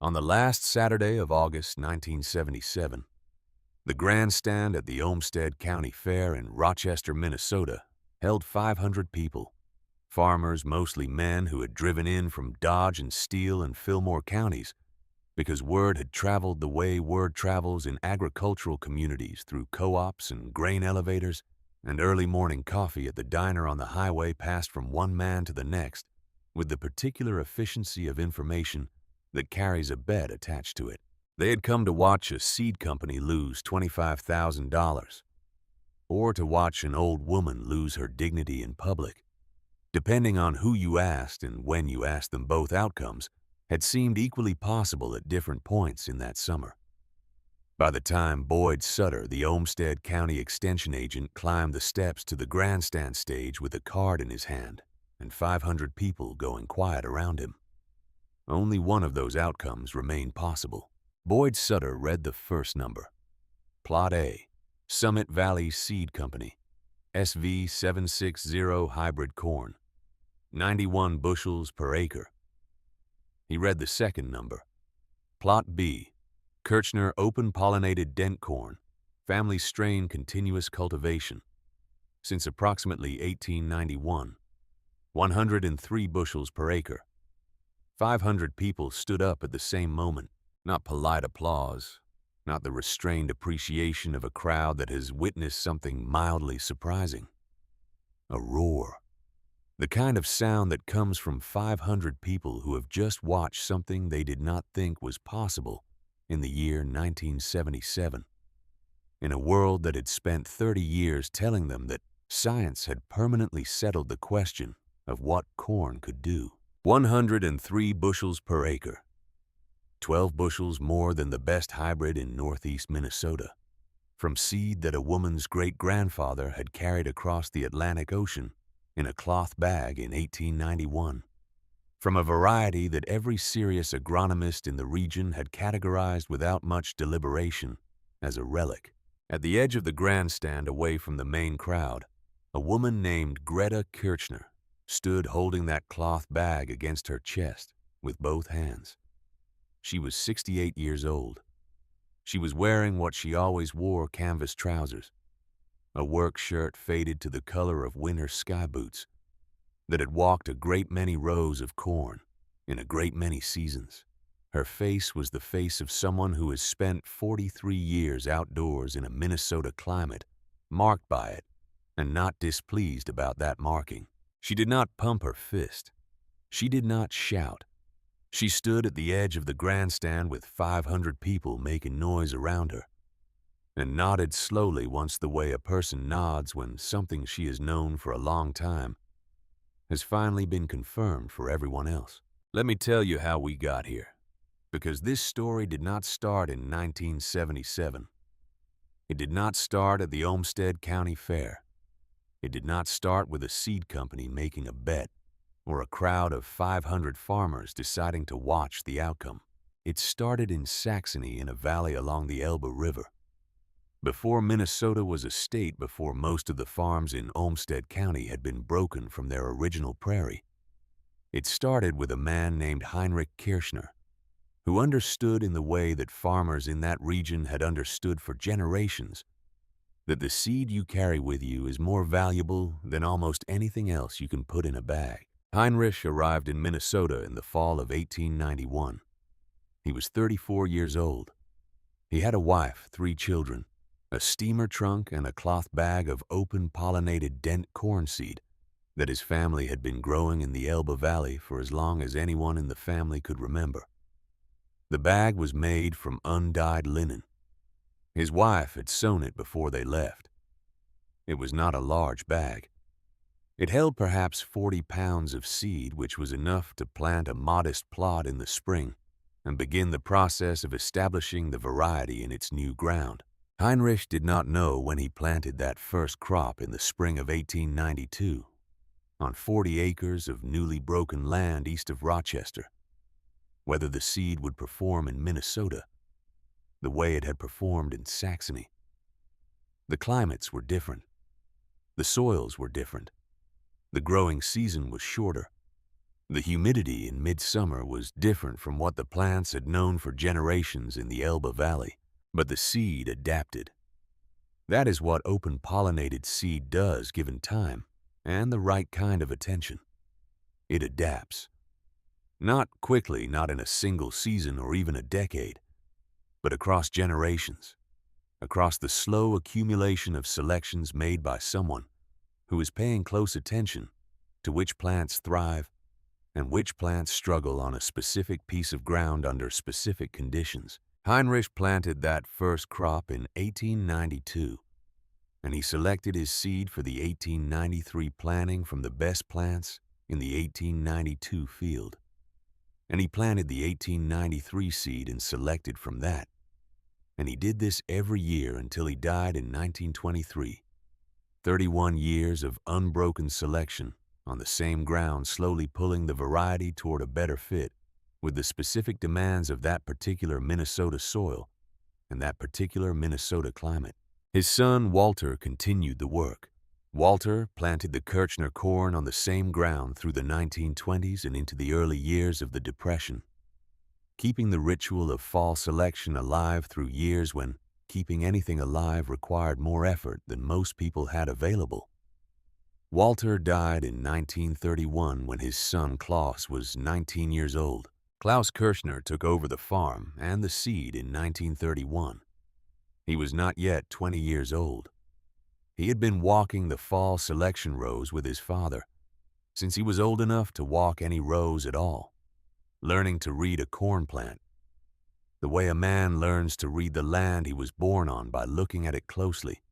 On the last Saturday of August 1977, the grandstand at the Olmsted County Fair in Rochester, Minnesota, held 500 people. Farmers, mostly men who had driven in from Dodge and Steele and Fillmore counties because word had traveled the way word travels in agricultural communities through co-ops and grain elevators, and early morning coffee at the diner on the highway passed from one man to the next with the particular efficiency of information that carries a bet attached to it. They had come to watch a seed company lose $25,000, or to watch an old woman lose her dignity in public. Depending on who you asked and when you asked them, both outcomes had seemed equally possible at different points in that summer. By the time Boyd Sutter, the Olmsted County Extension agent, climbed the steps to the grandstand stage with a card in his hand and 500 people going quiet around him, only one of those outcomes remained possible. Boyd Sutter read the first number. Plot A, Summit Valley Seed Company, SV 760 hybrid corn, 91 bushels per acre. He read the second number. Plot B, Kirchner open pollinated dent corn, family strain continuous cultivation. Since approximately 1891, 103 bushels per acre. 500 people stood up at the same moment, not polite applause, not the restrained appreciation of a crowd that has witnessed something mildly surprising. A roar. The kind of sound that comes from 500 people who have just watched something they did not think was possible in the year 1977. In a world that had spent 30 years telling them that science had permanently settled the question of what corn could do. 103 bushels per acre. 12 bushels more than the best hybrid in northeast Minnesota, from seed that a woman's great-grandfather had carried across the Atlantic Ocean in a cloth bag in 1891, from a variety that every serious agronomist in the region had categorized without much deliberation as a relic. At the edge of the grandstand, away from the main crowd, a woman named Greta Kirchner stood holding that cloth bag against her chest with both hands. She was 68 years old. She was wearing what she always wore, canvas trousers, a work shirt faded to the color of winter sky boots that had walked a great many rows of corn in a great many seasons. Her face was the face of someone who has spent 43 years outdoors in a Minnesota climate, marked by it, and not displeased about that marking. She did not pump her fist. She did not shout. She stood at the edge of the grandstand with 500 people making noise around her, and nodded slowly once the way a person nods when something she has known for a long time has finally been confirmed for everyone else. Let me tell you how we got here, because this story did not start in 1977. It did not start at the Olmsted County Fair. It did not start with a seed company making a bet or a crowd of 500 farmers deciding to watch the outcome. It started in Saxony, in a valley along the Elbe River. Before Minnesota was a state, before most of the farms in Olmsted County had been broken from their original prairie, it started with a man named Heinrich Kirchner, who understood in the way that farmers in that region had understood for generations that the seed you carry with you is more valuable than almost anything else you can put in a bag. Heinrich arrived in Minnesota in the fall of 1891. He was 34 years old. He had a wife, 3 children, a steamer trunk, and a cloth bag of open pollinated dent corn seed that his family had been growing in the Elbe Valley for as long as anyone in the family could remember. The bag was made from undyed linen. His wife had sewn it before they left. It was not a large bag. It held perhaps 40 pounds of seed, which was enough to plant a modest plot in the spring and begin the process of establishing the variety in its new ground. Heinrich did not know when he planted that first crop in the spring of 1892 on 40 acres of newly broken land east of Rochester, whether the seed would perform in Minnesota the way it had performed in Saxony. The climates were different. The soils were different. The growing season was shorter. The humidity in midsummer was different from what the plants had known for generations in the Elbe Valley, but the seed adapted. That is what open-pollinated seed does given time and the right kind of attention. It adapts. Not quickly, not in a single season or even a decade, but across generations, across the slow accumulation of selections made by someone who is paying close attention to which plants thrive and which plants struggle on a specific piece of ground under specific conditions. Heinrich planted that first crop in 1892, and he selected his seed for the 1893 planting from the best plants in the 1892 field. And he planted the 1893 seed and selected from that. And he did this every year until he died in 1923. 31 years of unbroken selection on the same ground, slowly pulling the variety toward a better fit with the specific demands of that particular Minnesota soil and that particular Minnesota climate. His son, Walter, continued the work. Walter planted the Kirchner corn on the same ground through the 1920s and into the early years of the Depression, keeping the ritual of fall selection alive through years when keeping anything alive required more effort than most people had available. Walter died in 1931 when his son Klaus was 19 years old. Klaus Kirchner took over the farm and the seed in 1931. He was not yet 20 years old. He had been walking the fall selection rows with his father since he was old enough to walk any rows at all, learning to read a corn plant, the way a man learns to read the land he was born on by looking at it closely,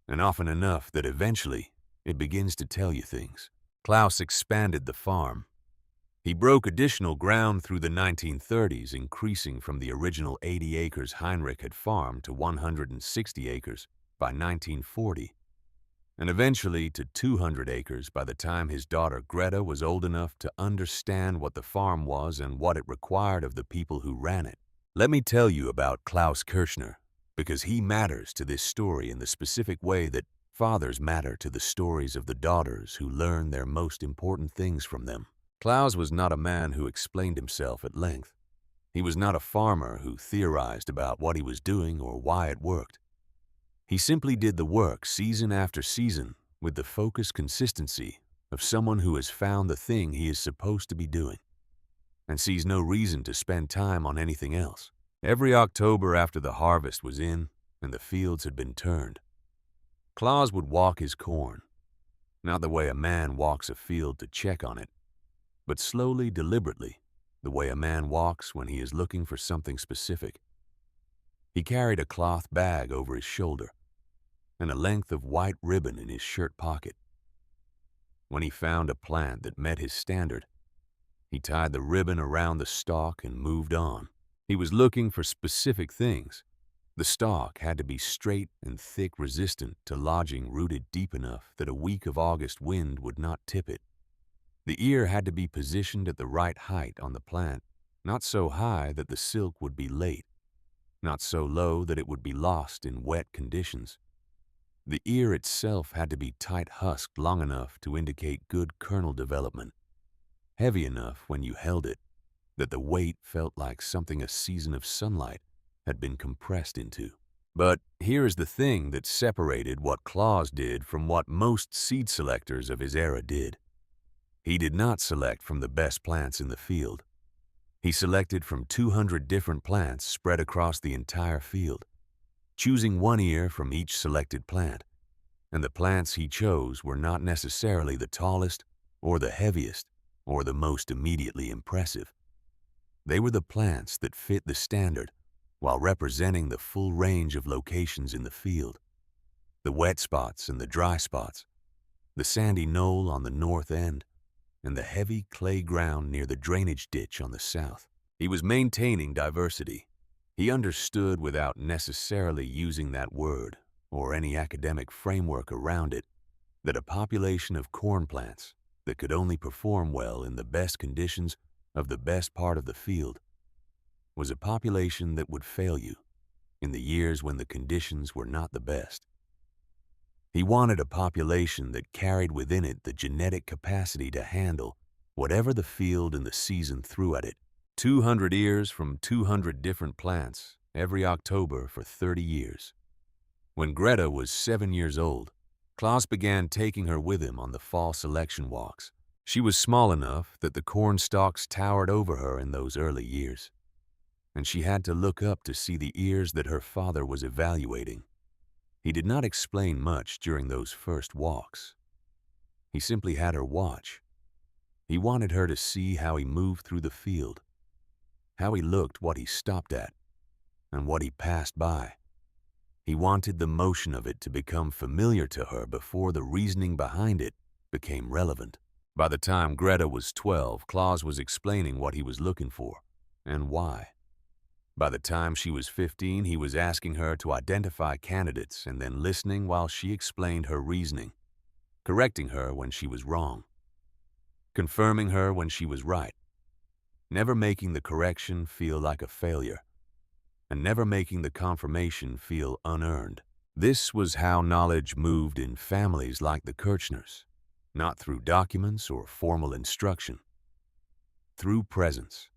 and often enough that eventually it begins to tell you things. Klaus expanded the farm. He broke additional ground through the 1930s, increasing from the original 80 acres Heinrich had farmed to 160 acres by 1940, and eventually to 200 acres by the time his daughter Greta was old enough to understand what the farm was and what it required of the people who ran it. Let me tell you about Klaus Kirchner, because he matters to this story in the specific way that fathers matter to the stories of the daughters who learn their most important things from them. Klaus was not a man who explained himself at length. He was not a farmer who theorized about what he was doing or why it worked. He simply did the work season after season with the focused consistency of someone who has found the thing he is supposed to be doing and sees no reason to spend time on anything else. Every October after the harvest was in and the fields had been turned, Klaus would walk his corn, not the way a man walks a field to check on it, but slowly, deliberately, the way a man walks when he is looking for something specific. He carried a cloth bag over his shoulder and a length of white ribbon in his shirt pocket. When he found a plant that met his standard, he tied the ribbon around the stalk and moved on. He was looking for specific things. The stalk had to be straight and thick, resistant to lodging, rooted deep enough that a week of August wind would not tip it. The ear had to be positioned at the right height on the plant, not so high that the silk would be late, not so low that it would be lost in wet conditions. The ear itself had to be tight-husked long enough to indicate good kernel development, heavy enough when you held it that the weight felt like something a season of sunlight had been compressed into. But here is the thing that separated what Klaus did from what most seed selectors of his era did. He did not select from the best plants in the field. He selected from 200 different plants spread across the entire field, choosing one ear from each selected plant, and the plants he chose were not necessarily the tallest or the heaviest or the most immediately impressive. They were the plants that fit the standard while representing the full range of locations in the field, the wet spots and the dry spots, the sandy knoll on the north end, and the heavy clay ground near the drainage ditch on the south. He was maintaining diversity. He understood without necessarily using that word or any academic framework around it that a population of corn plants that could only perform well in the best conditions of the best part of the field was a population that would fail you in the years when the conditions were not the best. He wanted a population that carried within it the genetic capacity to handle whatever the field and the season threw at it. 200 ears from 200 different plants every October for 30 years. When Greta was 7 years old, Klaus began taking her with him on the fall selection walks. She was small enough that the corn stalks towered over her in those early years, and she had to look up to see the ears that her father was evaluating. He did not explain much during those first walks. He simply had her watch. He wanted her to see how he moved through the field, how he looked what he stopped at, and what he passed by. He wanted the motion of it to become familiar to her before the reasoning behind it became relevant. By the time Greta was 12, Klaus was explaining what he was looking for and why. By the time she was 15, he was asking her to identify candidates and then listening while she explained her reasoning, correcting her when she was wrong, confirming her when she was right, never making the correction feel like a failure, and never making the confirmation feel unearned. This was how knowledge moved in families like the Kirchners, not through documents or formal instruction, through presence,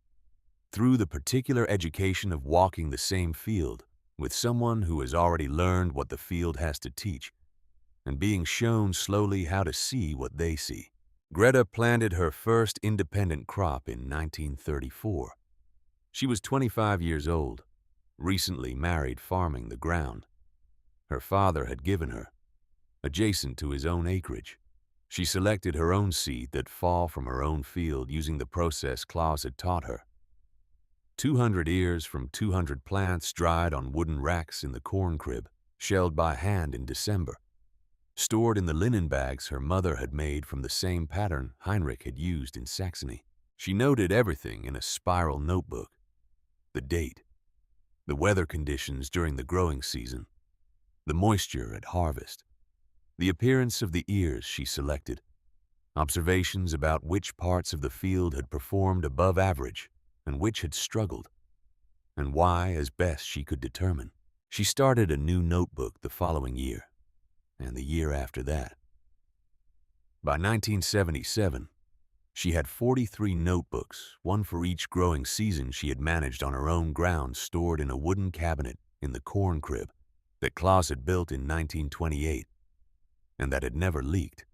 through the particular education of walking the same field with someone who has already learned what the field has to teach, and being shown slowly how to see what they see. Greta planted her first independent crop in 1934. She was 25 years old, recently married farming the ground her father had given her, adjacent to his own acreage. She selected her own seed that fall from her own field using the process Klaus had taught her. 200 ears from 200 plants dried on wooden racks in the corn crib, shelled by hand in December, stored in the linen bags her mother had made from the same pattern Heinrich had used in Saxony. She noted everything in a spiral notebook: the date, the weather conditions during the growing season, the moisture at harvest, the appearance of the ears she selected, observations about which parts of the field had performed above average and which had struggled, and why as best she could determine. She started a new notebook the following year, and the year after that. By 1977, she had 43 notebooks, one for each growing season she had managed on her own ground, stored in a wooden cabinet in the corn crib that Klaus had built in 1928 and that had never leaked.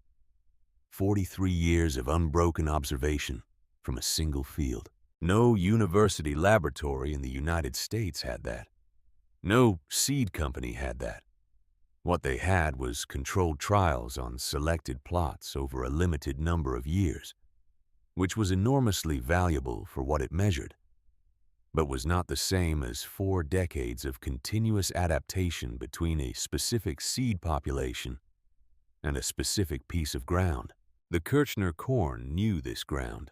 43 years of unbroken observation from a single field. No university laboratory in the United States had that. No seed company had that. What they had was controlled trials on selected plots over a limited number of years, which was enormously valuable for what it measured, but was not the same as 4 decades of continuous adaptation between a specific seed population and a specific piece of ground. The Kirchner corn knew this ground,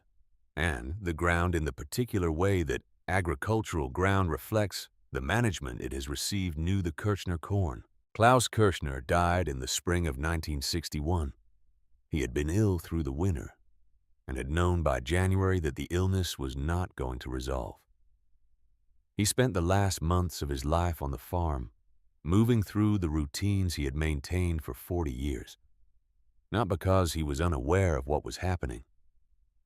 and the ground in the particular way that agricultural ground reflects the management it has received knew the Kirchner corn. Klaus Kirchner died in the spring of 1961. He had been ill through the winter and had known by January that the illness was not going to resolve. He spent the last months of his life on the farm, moving through the routines he had maintained for 40 years, not because he was unaware of what was happening,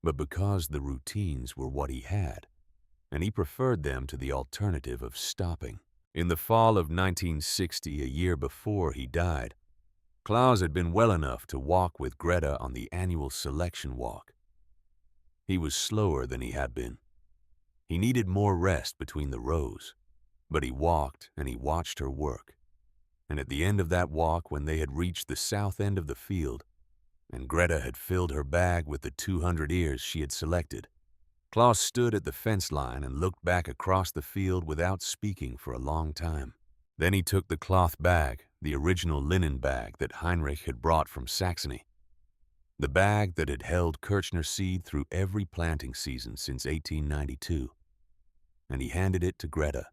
but because the routines were what he had, and he preferred them to the alternative of stopping. In the fall of 1960, a year before he died, Klaus had been well enough to walk with Greta on the annual selection walk. He was slower than he had been. He needed more rest between the rows, but he walked and he watched her work. And at the end of that walk, when they had reached the south end of the field, and Greta had filled her bag with the 200 ears she had selected, Klaus stood at the fence line and looked back across the field without speaking for a long time. Then he took the cloth bag, the original linen bag that Heinrich had brought from Saxony, the bag that had held Kirchner seed through every planting season since 1892, and he handed it to Greta.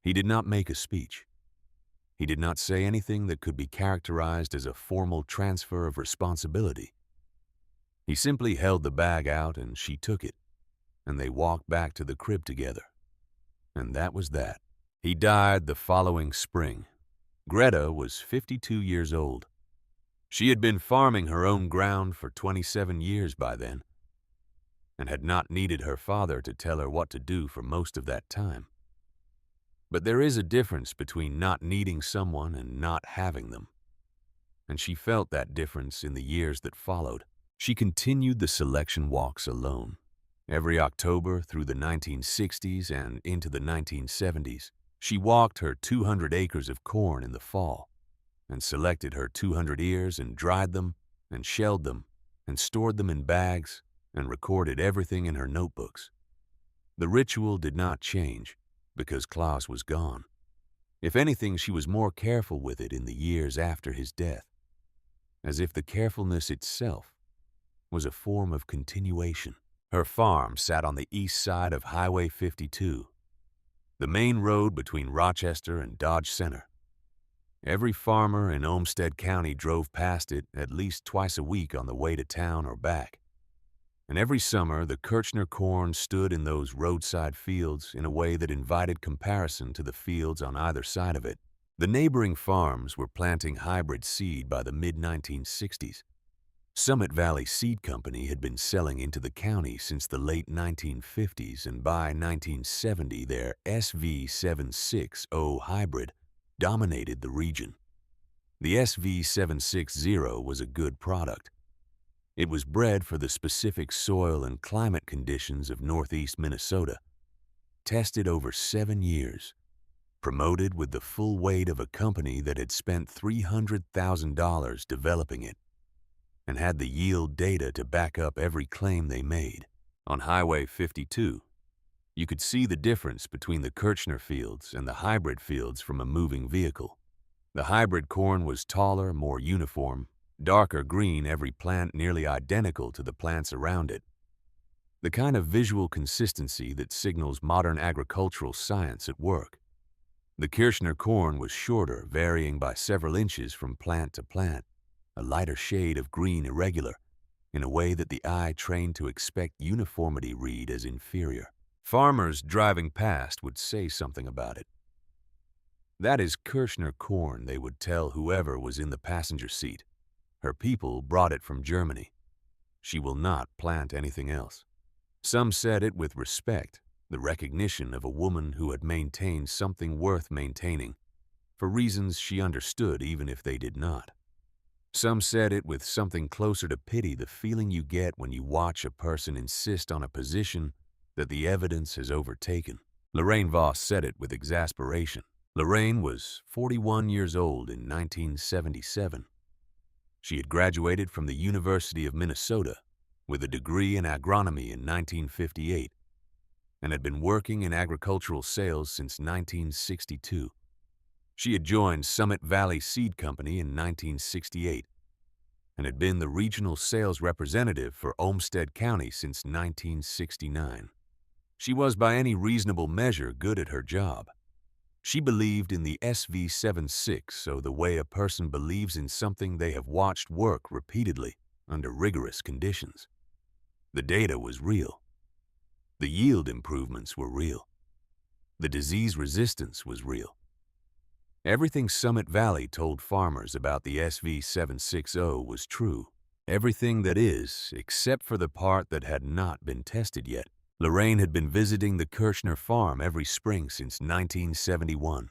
He did not make a speech. He did not say anything that could be characterized as a formal transfer of responsibility. He simply held the bag out and she took it, and they walked back to the crib together. And that was that. He died the following spring. Greta was 52 years old. She had been farming her own ground for 27 years by then, and had not needed her father to tell her what to do for most of that time. But there is a difference between not needing someone and not having them, and she felt that difference in the years that followed. She continued the selection walks alone. Every October through the 1960s and into the 1970s, she walked her 200 acres of corn in the fall and selected her 200 ears and dried them and shelled them and stored them in bags and recorded everything in her notebooks. The ritual did not change because Klaus was gone. If anything, she was more careful with it in the years after his death, as if the carefulness itself was a form of continuation. Her farm sat on the east side of Highway 52, the main road between Rochester and Dodge Center. Every farmer in Olmsted County drove past it at least twice a week on the way to town or back. And every summer, the Kirchner corn stood in those roadside fields in a way that invited comparison to the fields on either side of it. The neighboring farms were planting hybrid seed by the mid-1960s. Summit Valley Seed Company had been selling into the county since the late 1950s, and by 1970, their SV760 hybrid dominated the region. The SV760 was a good product. It was bred for the specific soil and climate conditions of northeast Minnesota, tested over 7 years, promoted with the full weight of a company that had spent $300,000 developing it, and had the yield data to back up every claim they made. On Highway 52, you could see the difference between the Kirchner fields and the hybrid fields from a moving vehicle. The hybrid corn was taller, more uniform, darker green, every plant nearly identical to the plants around it. The kind of visual consistency that signals modern agricultural science at work. The Kirchner corn was shorter, varying by several inches from plant to plant, a lighter shade of green irregular, in a way that the eye trained to expect uniformity read as inferior. Farmers driving past would say something about it. "That is Kirchner corn," they would tell whoever was in the passenger seat. "Her people brought it from Germany. She will not plant anything else." Some said it with respect, the recognition of a woman who had maintained something worth maintaining, for reasons she understood even if they did not. Some said it with something closer to pity, the feeling you get when you watch a person insist on a position that the evidence has overtaken. Lorraine Voss said it with exasperation. Lorraine was 41 years old in 1977. She had graduated from the University of Minnesota with a degree in agronomy in 1958 and had been working in agricultural sales since 1962. She had joined Summit Valley Seed Company in 1968 and had been the regional sales representative for Olmsted County since 1969. She was by any reasonable measure good at her job. She believed in the SV76, the way a person believes in something they have watched work repeatedly under rigorous conditions. The data was real. The yield improvements were real. The disease resistance was real. Everything Summit Valley told farmers about the SV760 was true. Everything that is, except for the part that had not been tested yet. Lorraine had been visiting the Kirchner farm every spring since 1971.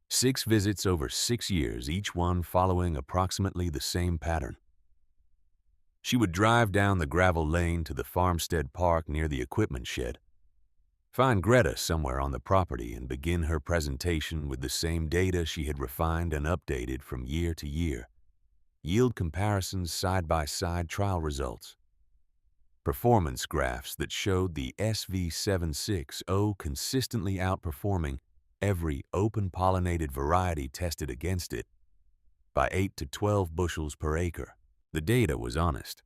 6 visits over 6 years, each one following approximately the same pattern. She would drive down the gravel lane to the farmstead park near the equipment shed, find Greta somewhere on the property, and begin her presentation with the same data she had refined and updated from year to year. Yield comparisons, side-by-side trial results. Performance graphs that showed the SV760 consistently outperforming every open-pollinated variety tested against it by 8 to 12 bushels per acre. The data was honest.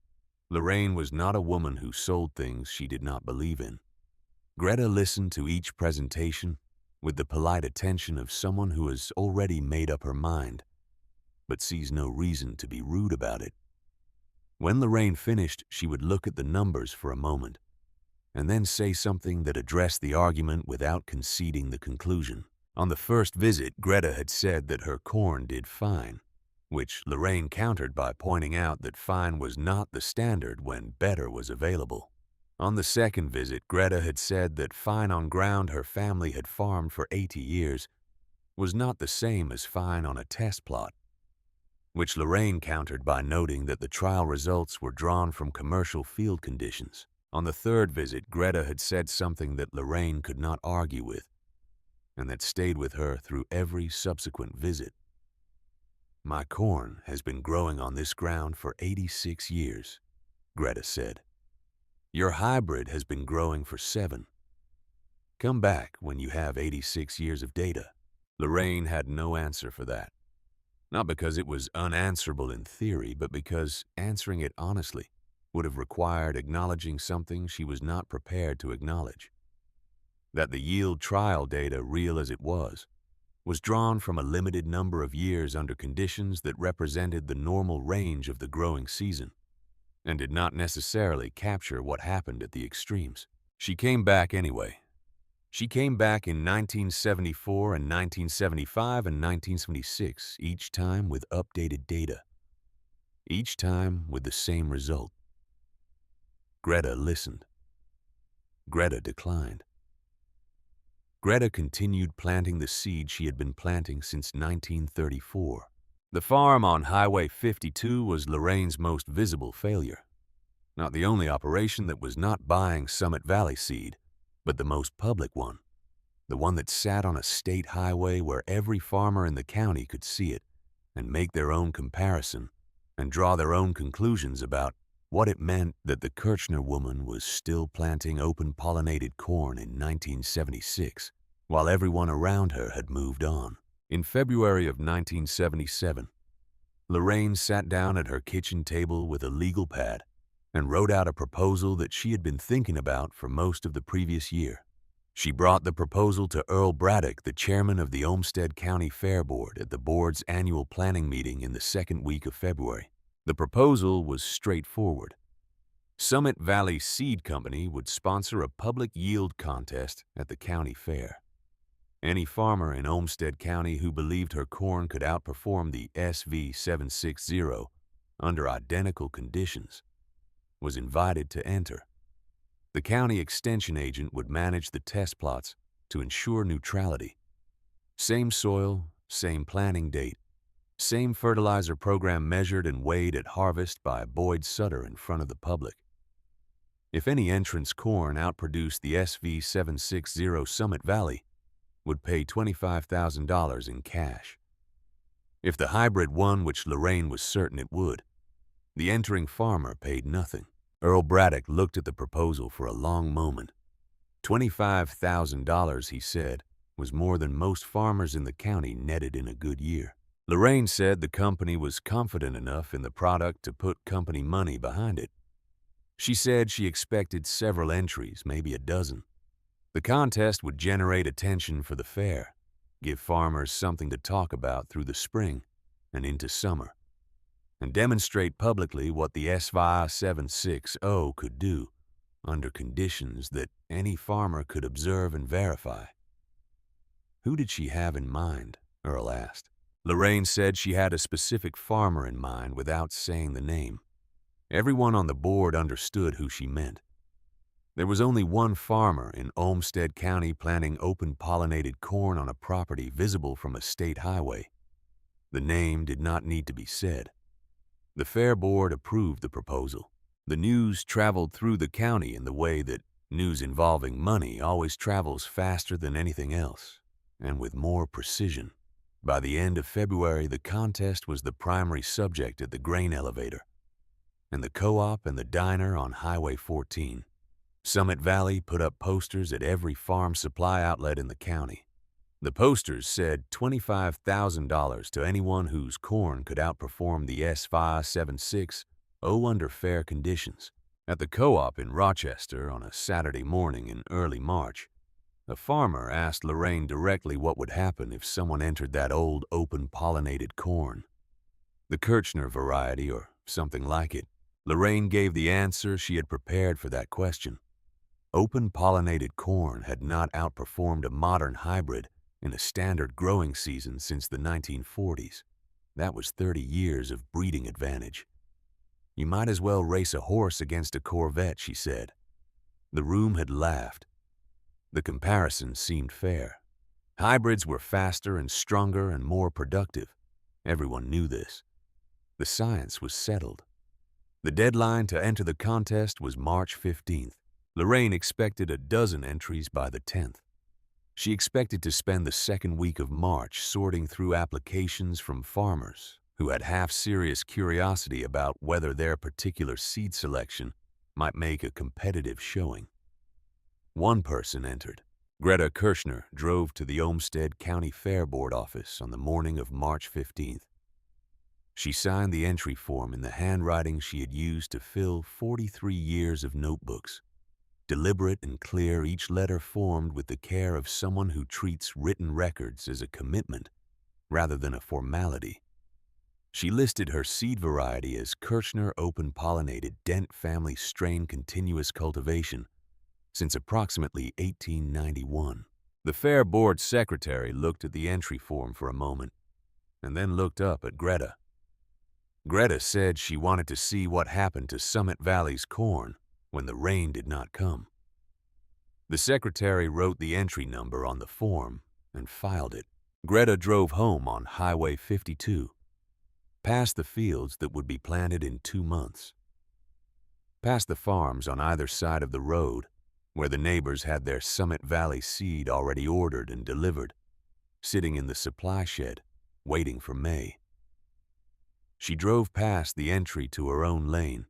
Lorraine was not a woman who sold things she did not believe in. Greta listened to each presentation with the polite attention of someone who has already made up her mind, but sees no reason to be rude about it. When Lorraine finished, she would look at the numbers for a moment, and then say something that addressed the argument without conceding the conclusion. On the first visit, Greta had said that her corn did fine, which Lorraine countered by pointing out that fine was not the standard when better was available. On the second visit, Greta had said that fine on ground her family had farmed for 80 years was not the same as fine on a test plot, which Lorraine countered by noting that the trial results were drawn from commercial field conditions. On the third visit, Greta had said something that Lorraine could not argue with, and that stayed with her through every subsequent visit. "My corn has been growing on this ground for 86 years, Greta said. Your hybrid has been growing for 7. Come back when you have 86 years of data." Lorraine had no answer for that. Not because it was unanswerable in theory, but because answering it honestly would have required acknowledging something she was not prepared to acknowledge. That the yield trial data, real as it was drawn from a limited number of years under conditions that represented the normal range of the growing season, and did not necessarily capture what happened at the extremes. She came back anyway. She came back in 1974 and 1975 and 1976, each time with updated data. Each time with the same result. Greta listened. Greta declined. Greta continued planting the seed she had been planting since 1934. The farm on Highway 52 was Lorraine's most visible failure. Not the only operation that was not buying Summit Valley seed, but the most public one. The one that sat on a state highway where every farmer in the county could see it and make their own comparison and draw their own conclusions about what it meant that the Kirchner woman was still planting open-pollinated corn in 1976, while everyone around her had moved on. In February of 1977, Lorraine sat down at her kitchen table with a legal pad and wrote out a proposal that she had been thinking about for most of the previous year. She brought the proposal to Earl Braddock, the chairman of the Olmsted County Fair Board, at the board's annual planning meeting in the second week of February. The proposal was straightforward. Summit Valley Seed Company would sponsor a public yield contest at the county fair. Any farmer in Olmsted County who believed her corn could outperform the SV760 under identical conditions was invited to enter. The county extension agent would manage the test plots to ensure neutrality. Same soil, same planting date, same fertilizer program measured and weighed at harvest by Boyd Sutter in front of the public. If any entrant's corn outproduced the SV760, Summit Valley would pay $25,000 in cash. If the hybrid won, which Lorraine was certain it would, the entering farmer paid nothing. Earl Braddock looked at the proposal for a long moment. $25,000, he said, was more than most farmers in the county netted in a good year. Lorraine said the company was confident enough in the product to put company money behind it. She said she expected several entries, maybe a dozen. The contest would generate attention for the fair, give farmers something to talk about through the spring and into summer, and demonstrate publicly what the SV760 could do under conditions that any farmer could observe and verify. Who did she have in mind? Earl asked. Lorraine said she had a specific farmer in mind without saying the name. Everyone on the board understood who she meant. There was only one farmer in Olmsted County planting open-pollinated corn on a property visible from a state highway. The name did not need to be said. The Fair Board approved the proposal. The news traveled through the county in the way that news involving money always travels faster than anything else, and with more precision. By the end of February, the contest was the primary subject at the grain elevator, and the co-op and the diner on Highway 14. Summit Valley put up posters at every farm supply outlet in the county. The posters said $25,000 to anyone whose corn could outperform the SV760 under fair conditions. At the co-op in Rochester on a Saturday morning in early March, a farmer asked Lorraine directly what would happen if someone entered that old open-pollinated corn. The Kirchner variety or something like it. Lorraine gave the answer she had prepared for that question. Open-pollinated corn had not outperformed a modern hybrid in a standard growing season since the 1940s. That was 30 years of breeding advantage. You might as well race a horse against a Corvette, she said. The room had laughed. The comparison seemed fair. Hybrids were faster and stronger and more productive. Everyone knew this. The science was settled. The deadline to enter the contest was March 15th. Lorraine expected a dozen entries by the 10th. She expected to spend the second week of March sorting through applications from farmers who had half-serious curiosity about whether their particular seed selection might make a competitive showing. One person entered. Greta Kirshner drove to the Olmsted County Fair Board office on the morning of March 15th. She signed the entry form in the handwriting she had used to fill 43 years of notebooks. Deliberate and clear, each letter formed with the care of someone who treats written records as a commitment rather than a formality. She listed her seed variety as Kirshner open-pollinated Dent family strain continuous cultivation since approximately 1891. The Fair Board secretary looked at the entry form for a moment and then looked up at Greta. Greta said she wanted to see what happened to Summit Valley's corn when the rain did not come. The secretary wrote the entry number on the form and filed it. Greta drove home on Highway 52, past the fields that would be planted in 2 months, past the farms on either side of the road where the neighbors had their Summit Valley seed already ordered and delivered, sitting in the supply shed, waiting for May. She drove past the entry to her own lane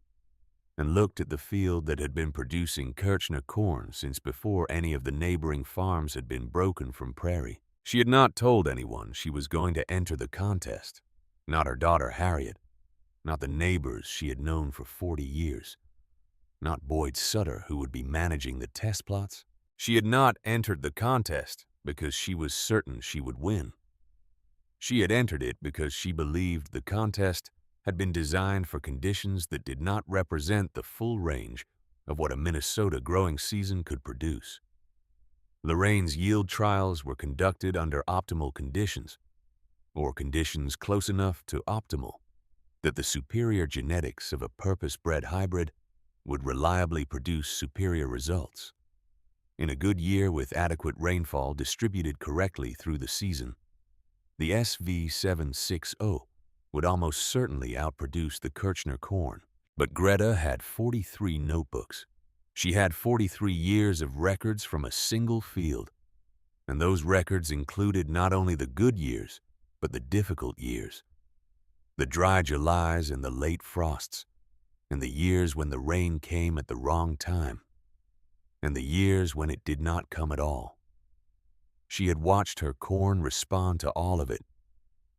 and looked at the field that had been producing Kirshner corn since before any of the neighboring farms had been broken from prairie. She had not told anyone she was going to enter the contest, not her daughter Harriet, not the neighbors she had known for 40 years, not Boyd Sutter, who would be managing the test plots. She had not entered the contest because she was certain she would win. She had entered it because she believed the contest had been designed for conditions that did not represent the full range of what a Minnesota growing season could produce. Lorraine's yield trials were conducted under optimal conditions, or conditions close enough to optimal that the superior genetics of a purpose-bred hybrid would reliably produce superior results. In a good year with adequate rainfall distributed correctly through the season, the SV760 would almost certainly outproduce the Kirshner corn. But Greta had 43 notebooks. She had 43 years of records from a single field, and those records included not only the good years, but the difficult years, the dry Julys and the late frosts, and the years when the rain came at the wrong time, and the years when it did not come at all. She had watched her corn respond to all of it,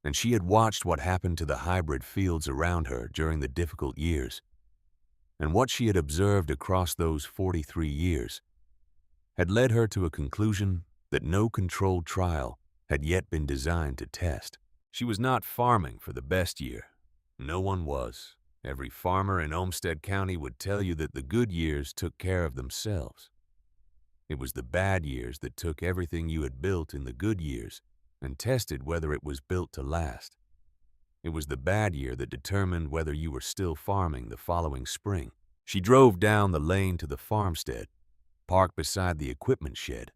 and she had watched what happened to the hybrid fields around her during the difficult years. And what she had observed across those 43 years had led her to a conclusion that no controlled trial had yet been designed to test. She was not farming for the best year. No one was. Every farmer in Olmsted County would tell you that the good years took care of themselves. It was the bad years that took everything you had built in the good years and tested whether it was built to last. It was the bad year that determined whether you were still farming the following spring. She drove down the lane to the farmstead, parked beside the equipment shed,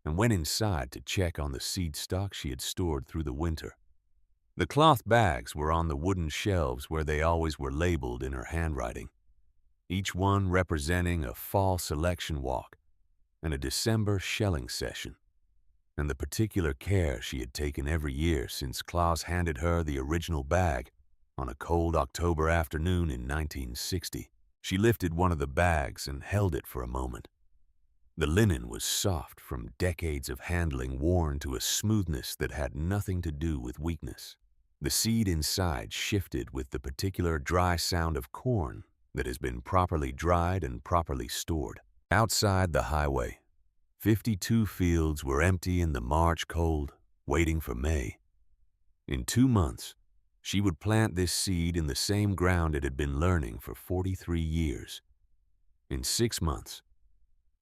and went inside to check on the seed stock she had stored through the winter. The cloth bags were on the wooden shelves where they always were labeled in her handwriting, each one representing a fall selection walk and a December shelling session, and the particular care she had taken every year since Claus handed her the original bag on a cold October afternoon in 1960. She lifted one of the bags and held it for a moment. The linen was soft from decades of handling, worn to a smoothness that had nothing to do with weakness. The seed inside shifted with the particular dry sound of corn that has been properly dried and properly stored. Outside the highway, 52 fields were empty in the March cold, waiting for May. In 2 months, she would plant this seed in the same ground it had been learning for 43 years. In 6 months,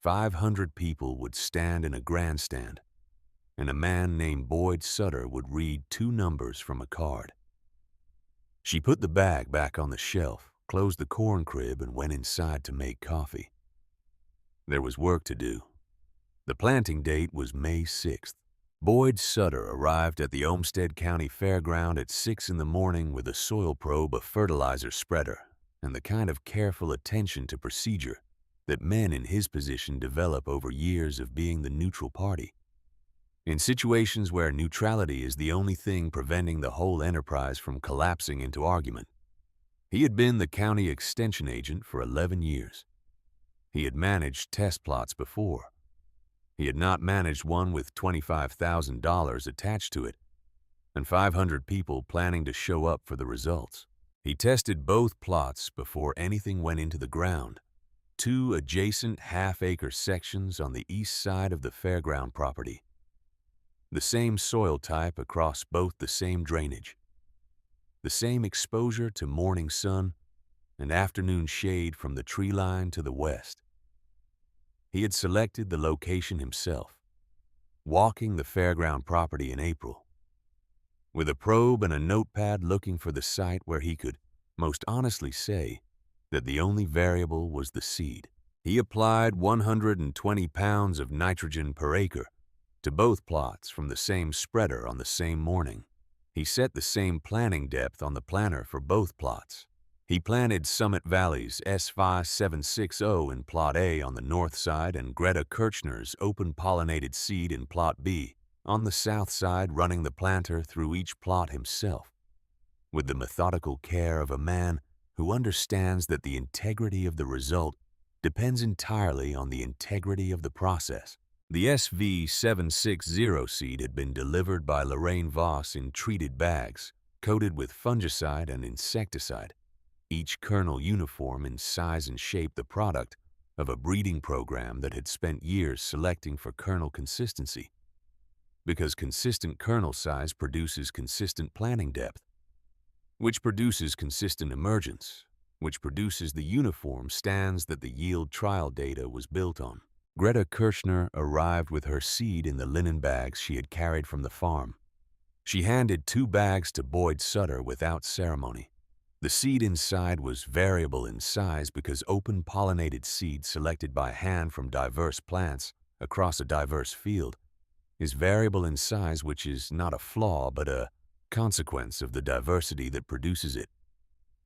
500 people would stand in a grandstand, and a man named Boyd Sutter would read 2 numbers from a card. She put the bag back on the shelf, closed the corn crib, and went inside to make coffee. There was work to do. The planting date was May 6th. Boyd Sutter arrived at the Olmsted County Fairground at 6 in the morning with a soil probe, a fertilizer spreader, and the kind of careful attention to procedure that men in his position develop over years of being the neutral party. In situations where neutrality is the only thing preventing the whole enterprise from collapsing into argument. He had been the county extension agent for 11 years. He had managed test plots before. He had not managed one with $25,000 attached to it and 500 people planning to show up for the results. He tested both plots before anything went into the ground, 2 adjacent half-acre sections on the east side of the fairground property. The same soil type across both, the same drainage, the same exposure to morning sun and afternoon shade from the tree line to the west. He had selected the location himself, walking the fairground property in April, with a probe and a notepad looking for the site where he could most honestly say that the only variable was the seed. He applied 120 pounds of nitrogen per acre to both plots from the same spreader on the same morning. He set the same planting depth on the planter for both plots. He planted Summit Valley's S5760 in Plot A on the north side and Greta Kirchner's open-pollinated seed in Plot B on the south side, running the planter through each plot himself, with the methodical care of a man who understands that the integrity of the result depends entirely on the integrity of the process. The SV760 seed had been delivered by Lorraine Voss in treated bags, coated with fungicide and insecticide, each kernel uniform in size and shape, the product of a breeding program that had spent years selecting for kernel consistency, because consistent kernel size produces consistent planting depth, which produces consistent emergence, which produces the uniform stands that the yield trial data was built on. Greta Kirchner arrived with her seed in the linen bags she had carried from the farm. She handed 2 bags to Boyd Sutter without ceremony. The seed inside was variable in size because open-pollinated seed selected by hand from diverse plants across a diverse field is variable in size, which is not a flaw but a consequence of the diversity that produces it.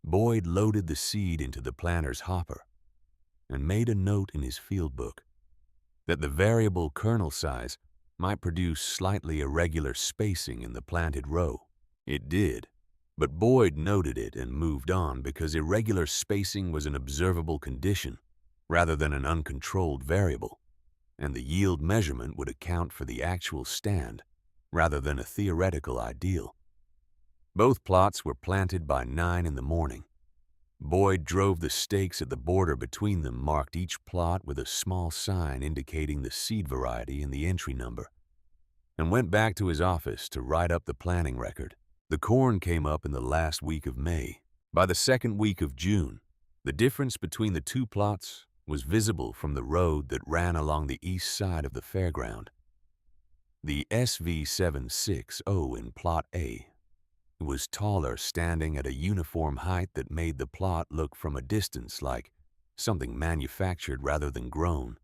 Boyd loaded the seed into the planter's hopper and made a note in his field book that the variable kernel size might produce slightly irregular spacing in the planted row. It did, but Boyd noted it and moved on because irregular spacing was an observable condition rather than an uncontrolled variable, and the yield measurement would account for the actual stand rather than a theoretical ideal. Both plots were planted by 9 in the morning. Boyd drove the stakes at the border between them, marked each plot with a small sign indicating the seed variety and the entry number, and went back to his office to write up the planting record. The corn came up in the last week of May. By the second week of June, the difference between the 2 plots was visible from the road that ran along the east side of the fairground. The SV760 in Plot A was taller, standing at a uniform height that made the plot look from a distance like something manufactured rather than grown.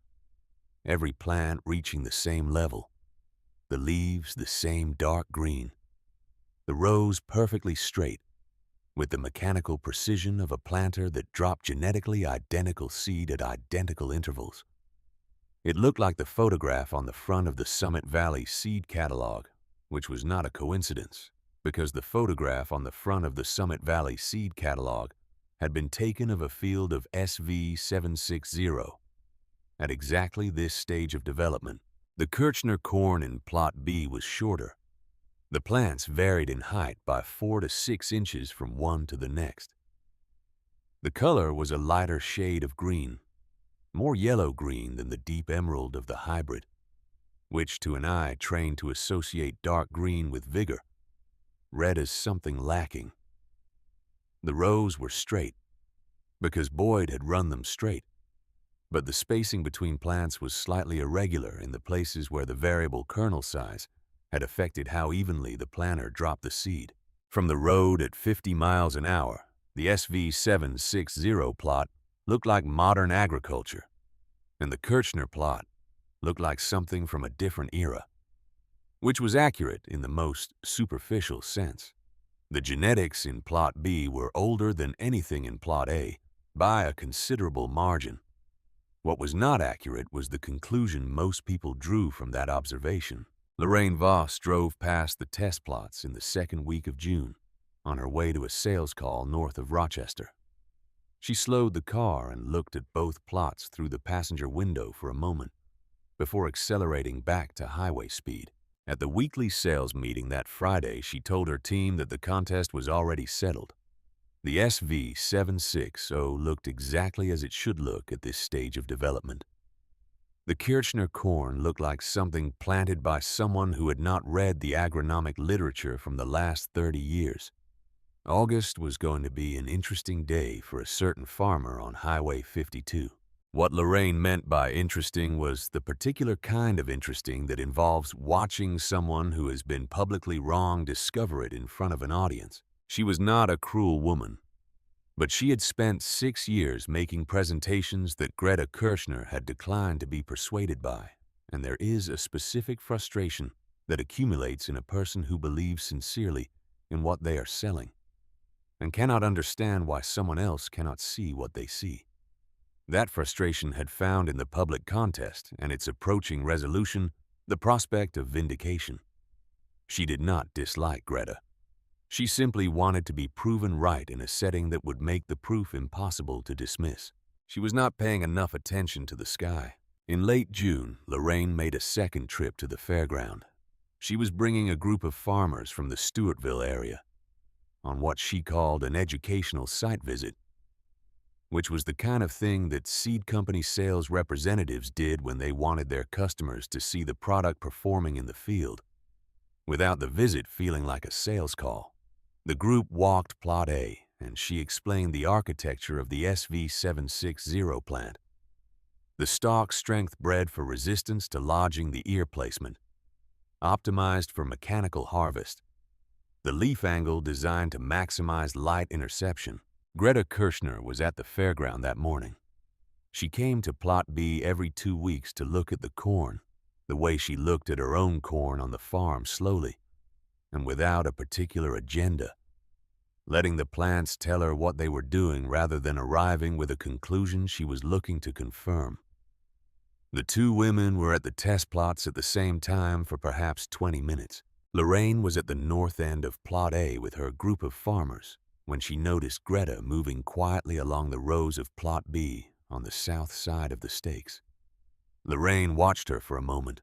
Every plant reaching the same level, the leaves the same dark green, the rows perfectly straight, with the mechanical precision of a planter that dropped genetically identical seed at identical intervals. It looked like the photograph on the front of the Summit Valley seed catalog, which was not a coincidence, because the photograph on the front of the Summit Valley seed catalog had been taken of a field of SV760 at exactly this stage of development. The Kirchner corn in Plot B was shorter. The plants varied in height by 4 to 6 inches from one to the next. The color was a lighter shade of green, more yellow-green than the deep emerald of the hybrid, which to an eye trained to associate dark green with vigor, read as something lacking. The rows were straight, because Boyd had run them straight, but the spacing between plants was slightly irregular in the places where the variable kernel size had affected how evenly the planter dropped the seed. From the road at 50 miles an hour, the SV760 plot looked like modern agriculture. and the Kirchner plot looked like something from a different era, which was accurate in the most superficial sense. The genetics in Plot B were older than anything in Plot A by a considerable margin. What was not accurate was the conclusion most people drew from that observation. Lorraine Voss drove past the test plots in the second week of June on her way to a sales call north of Rochester. She slowed the car and looked at both plots through the passenger window for a moment before accelerating back to highway speed. At the weekly sales meeting that Friday, she told her team that the contest was already settled. The SV760 looked exactly as it should look at this stage of development. The Kirchner corn looked like something planted by someone who had not read the agronomic literature from the last 30 years. August was going to be an interesting day for a certain farmer on Highway 52. What Lorraine meant by interesting was the particular kind of interesting that involves watching someone who has been publicly wrong discover it in front of an audience. She was not a cruel woman, but she had spent 6 years making presentations that Greta Kirchner had declined to be persuaded by, and there is a specific frustration that accumulates in a person who believes sincerely in what they are selling and cannot understand why someone else cannot see what they see. That frustration had found in the public contest and its approaching resolution the prospect of vindication. She did not dislike Greta. She simply wanted to be proven right in a setting that would make the proof impossible to dismiss. She was not paying enough attention to the sky. In late June, Lorraine made a second trip to the fairground. She was bringing a group of farmers from the Stewartville area on what she called an educational site visit, which was the kind of thing that seed company sales representatives did when they wanted their customers to see the product performing in the field, without the visit feeling like a sales call. The group walked Plot A, and she explained the architecture of the SV760 plant. The stalk strength bred for resistance to lodging the ear placement, optimized for mechanical harvest. The leaf angle designed to maximize light interception. Greta Kirchner was at the fairground that morning. She came to Plot B every 2 weeks to look at the corn, the way she looked at her own corn on the farm, slowly and without a particular agenda, letting the plants tell her what they were doing rather than arriving with a conclusion she was looking to confirm. The two women were at the test plots at the same time for perhaps 20 minutes. Lorraine was at the north end of Plot A with her group of farmers when she noticed Greta moving quietly along the rows of Plot B on the south side of the stakes. Lorraine watched her for a moment.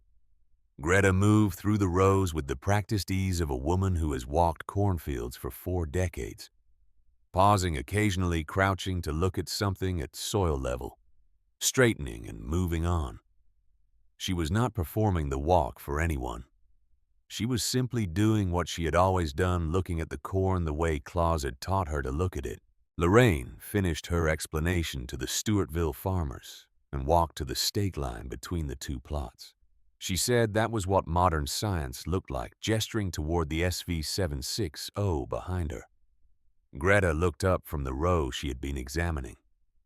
Greta moved through the rows with the practiced ease of a woman who has walked cornfields for 4 decades, pausing occasionally, crouching to look at something at soil level, straightening and moving on. She was not performing the walk for anyone. She was simply doing what she had always done, looking at the corn the way Claus had taught her to look at it. Lorraine finished her explanation to the Stewartville farmers and walked to the stake line between the two plots. She said that was what modern science looked like, gesturing toward the SV760 behind her. Greta looked up from the row she had been examining.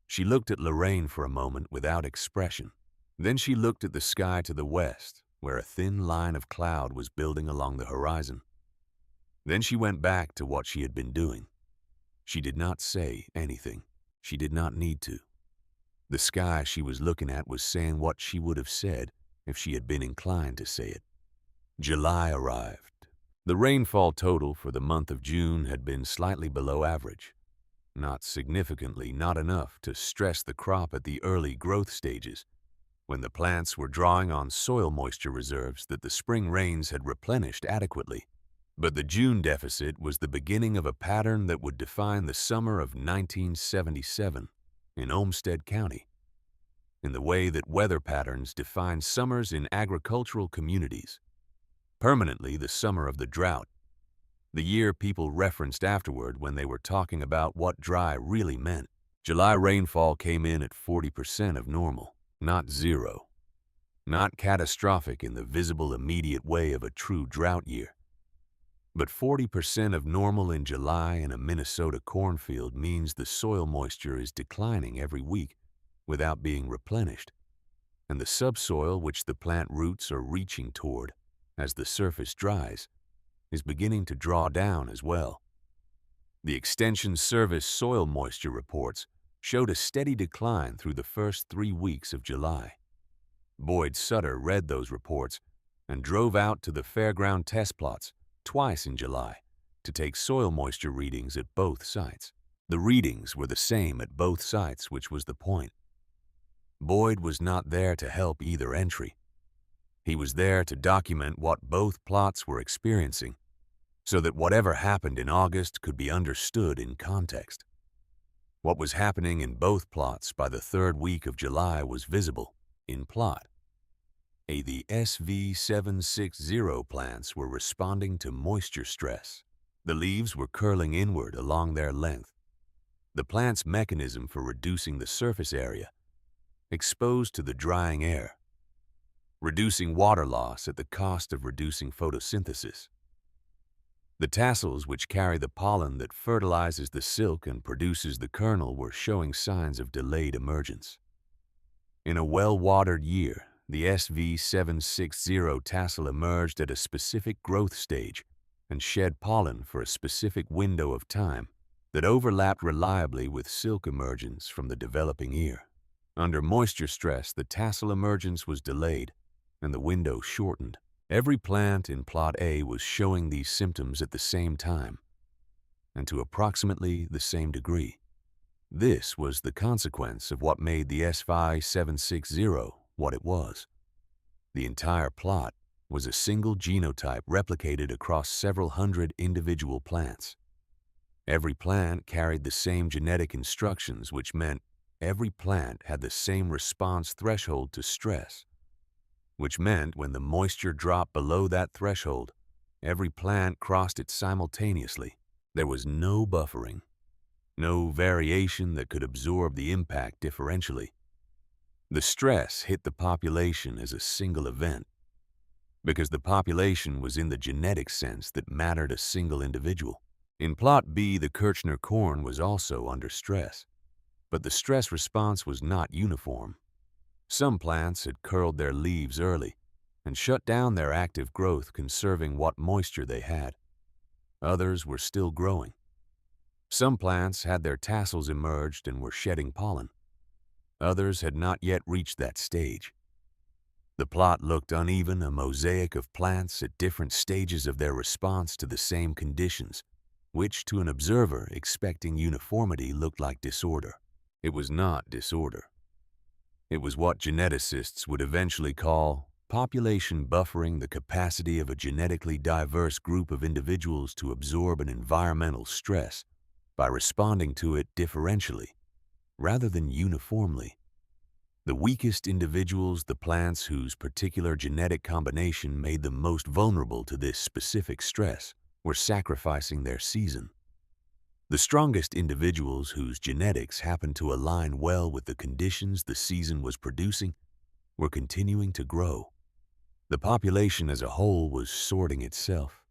She looked at Lorraine for a moment without expression. Then she looked at the sky to the west, where a thin line of cloud was building along the horizon. Then she went back to what she had been doing. She did not say anything. She did not need to. The sky she was looking at was saying what she would have said if she had been inclined to say it. July arrived. The rainfall total for the month of June had been slightly below average. Not significantly, not enough to stress the crop at the early growth stages, when the plants were drawing on soil moisture reserves that the spring rains had replenished adequately. But the June deficit was the beginning of a pattern that would define the summer of 1977 in Olmsted County, in the way that weather patterns define summers in agricultural communities. Permanently the summer of the drought, the year people referenced afterward when they were talking about what dry really meant. July rainfall came in at 40% of normal. Not zero, not catastrophic in the visible immediate way of a true drought year. But 40% of normal in July in a Minnesota cornfield means the soil moisture is declining every week without being replenished. and the subsoil which the plant roots are reaching toward as the surface dries is beginning to draw down as well. The Extension Service soil moisture reports showed a steady decline through the first 3 weeks of July. Boyd Sutter read those reports and drove out to the fairground test plots twice in July to take soil moisture readings at both sites. The readings were the same at both sites, which was the point. Boyd was not there to help either entry. He was there to document what both plots were experiencing, so that whatever happened in August could be understood in context. What was happening in both plots by the 3rd week of July was visible in plot A. The SV760 plants were responding to moisture stress. The leaves were curling inward along their length. The plant's mechanism for reducing the surface area exposed to the drying air, reducing water loss at the cost of reducing photosynthesis. The tassels which carry the pollen that fertilizes the silk and produces the kernel were showing signs of delayed emergence. In a well-watered year, the SV760 tassel emerged at a specific growth stage and shed pollen for a specific window of time that overlapped reliably with silk emergence from the developing ear. Under moisture stress, the tassel emergence was delayed and the window shortened. Every plant in plot A was showing these symptoms at the same time and to approximately the same degree. This was the consequence of what made the SV760 what it was. The entire plot was a single genotype replicated across several hundred individual plants. Every plant carried the same genetic instructions, which meant every plant had the same response threshold to stress, which meant when the moisture dropped below that threshold, every plant crossed it simultaneously. There was no buffering, no variation that could absorb the impact differentially. The stress hit the population as a single event, because the population was in the genetic sense that mattered a single individual. In plot B, the Kirchner corn was also under stress, but the stress response was not uniform. Some plants had curled their leaves early and shut down their active growth, conserving what moisture they had. Others were still growing. Some plants had their tassels emerged and were shedding pollen. Others had not yet reached that stage. The plot looked uneven, a mosaic of plants at different stages of their response to the same conditions, which to an observer expecting uniformity looked like disorder. It was not disorder. It was what geneticists would eventually call population buffering, the capacity of a genetically diverse group of individuals to absorb an environmental stress by responding to it differentially, rather than uniformly. The weakest individuals, the plants whose particular genetic combination made them most vulnerable to this specific stress, were sacrificing their season. The strongest individuals whose genetics happened to align well with the conditions the season was producing were continuing to grow. The population as a whole was sorting itself,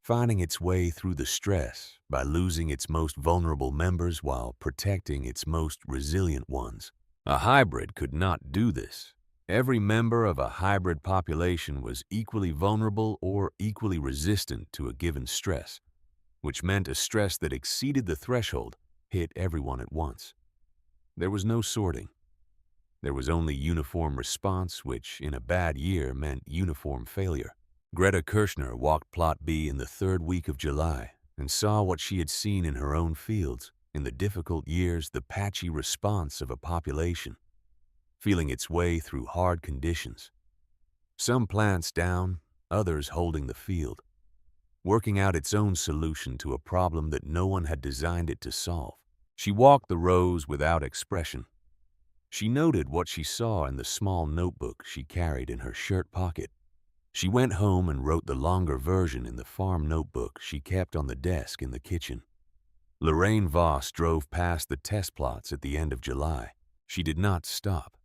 finding its way through the stress by losing its most vulnerable members while protecting its most resilient ones. A hybrid could not do this. Every member of a hybrid population was equally vulnerable or equally resistant to a given stress, which meant a stress that exceeded the threshold hit everyone at once. There was no sorting. There was only uniform response, which in a bad year meant uniform failure. Greta Kirchner walked plot B in the 3rd week of July and saw what she had seen in her own fields in the difficult years, the patchy response of a population, feeling its way through hard conditions. Some plants down, others holding the field, working out its own solution to a problem that no one had designed it to solve. She walked the rows without expression. She noted what she saw in the small notebook she carried in her shirt pocket. She went home and wrote the longer version in the farm notebook she kept on the desk in the kitchen. Lorraine Voss drove past the test plots at the end of July. She did not stop.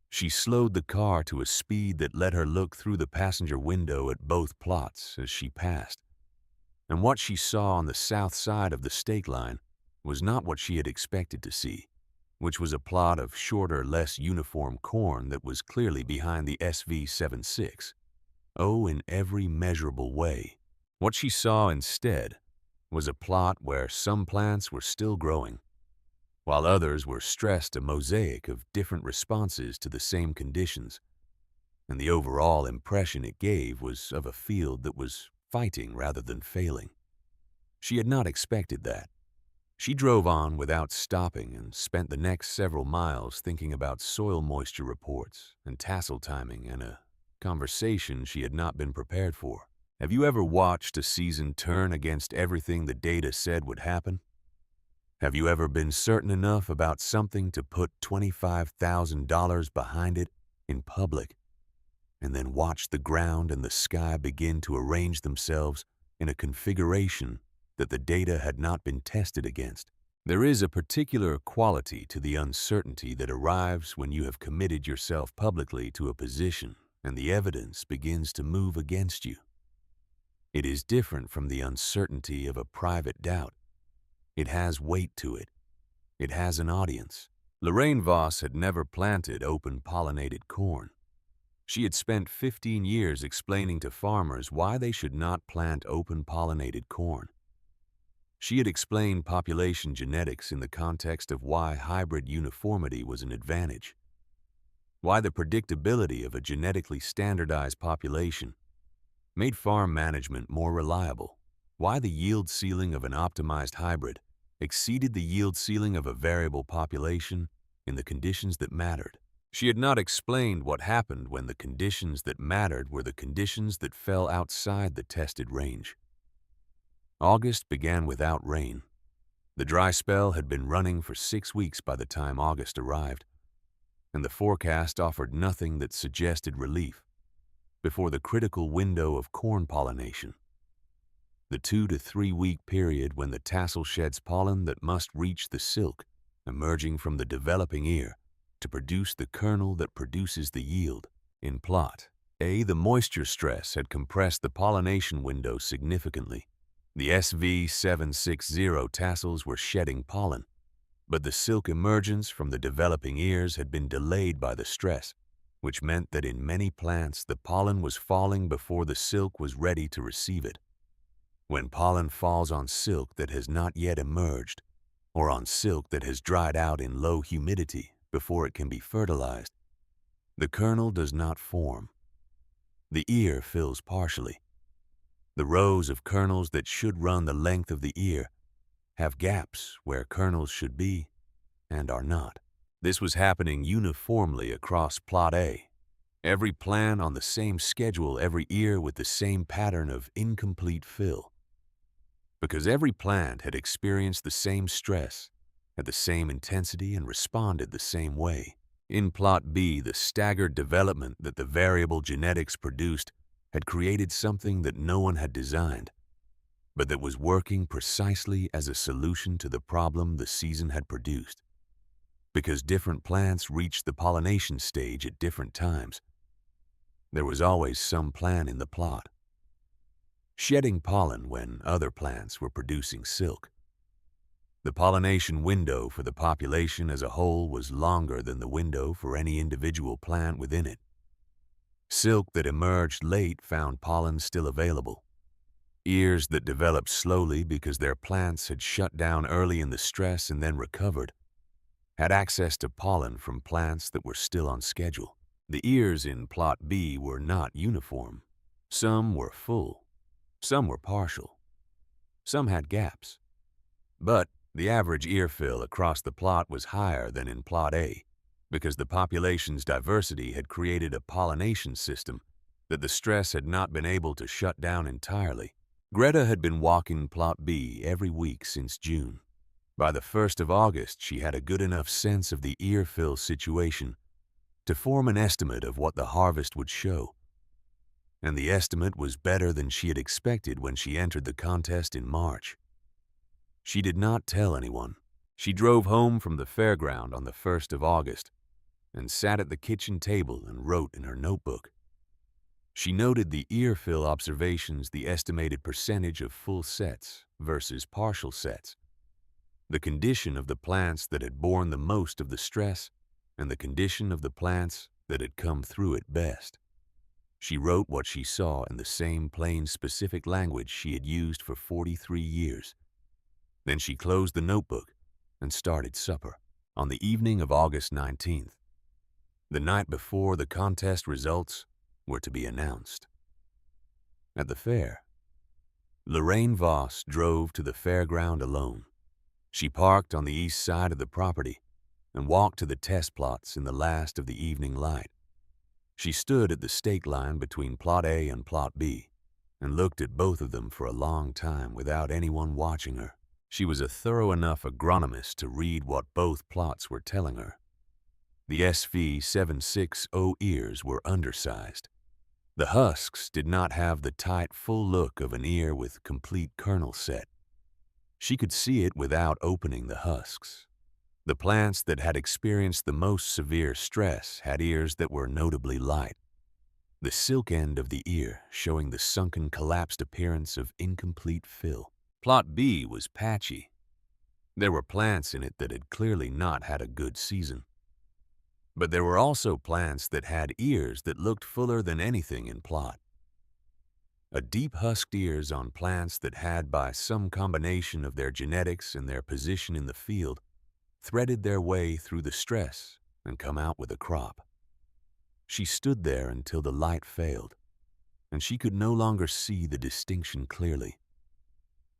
She slowed the car to a speed that let her look through the passenger window at both plots as she passed. And what she saw on the south side of the stake line was not what she had expected to see. which was a plot of shorter, less uniform corn that was clearly behind the SV-76. Oh, in every measurable way. What she saw instead was a plot where some plants were still growing, while others were stressed a mosaic of different responses to the same conditions, and the overall impression it gave was of a field that was fighting rather than failing. She had not expected that. She drove on without stopping and spent the next several miles thinking about soil moisture reports and tassel timing and a conversation she had not been prepared for. Have you ever watched a season turn against everything the data said would happen? Have you ever been certain enough about something to put $25,000 behind it in public and then watch the ground and the sky begin to arrange themselves in a configuration that the data had not been tested against? There is a particular quality to the uncertainty that arrives when you have committed yourself publicly to a position and the evidence begins to move against you. It is different from the uncertainty of a private doubt. It has weight to it. It has an audience. Lorraine Voss had never planted open-pollinated corn. She had spent 15 years explaining to farmers why they should not plant open-pollinated corn. She had explained population genetics in the context of why hybrid uniformity was an advantage, why the predictability of a genetically standardized population made farm management more reliable, why the yield ceiling of an optimized hybrid exceeded the yield ceiling of a variable population in the conditions that mattered. She had not explained what happened when the conditions that mattered were the conditions that fell outside the tested range. August began without rain. The dry spell had been running for 6 weeks by the time August arrived, and the forecast offered nothing that suggested relief before the critical window of corn pollination, the 2 to 3 week period when the tassel sheds pollen that must reach the silk emerging from the developing ear to produce the kernel that produces the yield. In plot A, the moisture stress had compressed the pollination window significantly. The SV-760 tassels were shedding pollen, but the silk emergence from the developing ears had been delayed by the stress, which meant that in many plants the pollen was falling before the silk was ready to receive it. When pollen falls on silk that has not yet emerged, or on silk that has dried out in low humidity before it can be fertilized, the kernel does not form. The ear fills partially. The rows of kernels that should run the length of the ear have gaps where kernels should be and are not. This was happening uniformly across Plot A. Every plant on the same schedule, every ear with the same pattern of incomplete fill. Because every plant had experienced the same stress at the same intensity and responded the same way. In Plot B, the staggered development that the variable genetics produced had created something that no one had designed, but that was working precisely as a solution to the problem the season had produced. Because different plants reached the pollination stage at different times, there was always some plan in the plot. Shedding pollen when other plants were producing silk. The pollination window for the population as a whole was longer than the window for any individual plant within it. Silk that emerged late found pollen still available. Ears that developed slowly because their plants had shut down early in the stress and then recovered had access to pollen from plants that were still on schedule. The ears in Plot B were not uniform. Some were full. Some were partial. Some had gaps. But the average ear fill across the plot was higher than in Plot A, because the population's diversity had created a pollination system that the stress had not been able to shut down entirely. Greta had been walking Plot B every week since June. By the 1st of August, she had a good enough sense of the ear fill situation to form an estimate of what the harvest would show. And the estimate was better than she had expected when she entered the contest in March. She did not tell anyone. She drove home from the fairground on the 1st of August and sat at the kitchen table and wrote in her notebook. She noted the ear fill observations, the estimated percentage of full sets versus partial sets, the condition of the plants that had borne the most of the stress, and the condition of the plants that had come through it best. She wrote what she saw in the same plain, specific language she had used for 43 years. Then she closed the notebook and started supper. On the evening of August 19th, the night before the contest results were to be announced. At the fair, Lorraine Voss drove to the fairground alone. She parked on the east side of the property and walked to the test plots in the last of the evening light. She stood at the stake line between Plot A and Plot B and looked at both of them for a long time without anyone watching her. She was a thorough enough agronomist to read what both plots were telling her. The SV760 ears were undersized. The husks did not have the tight, full look of an ear with complete kernel set. She could see it without opening the husks. The plants that had experienced the most severe stress had ears that were notably light, the silk end of the ear showing the sunken, collapsed appearance of incomplete fill. Plot B was patchy. There were plants in it that had clearly not had a good season. But there were also plants that had ears that looked fuller than anything in Plot. A deep-husked ears on plants that had, by some combination of their genetics and their position in the field, threaded their way through the stress and come out with a crop. She stood there until the light failed, and she could no longer see the distinction clearly.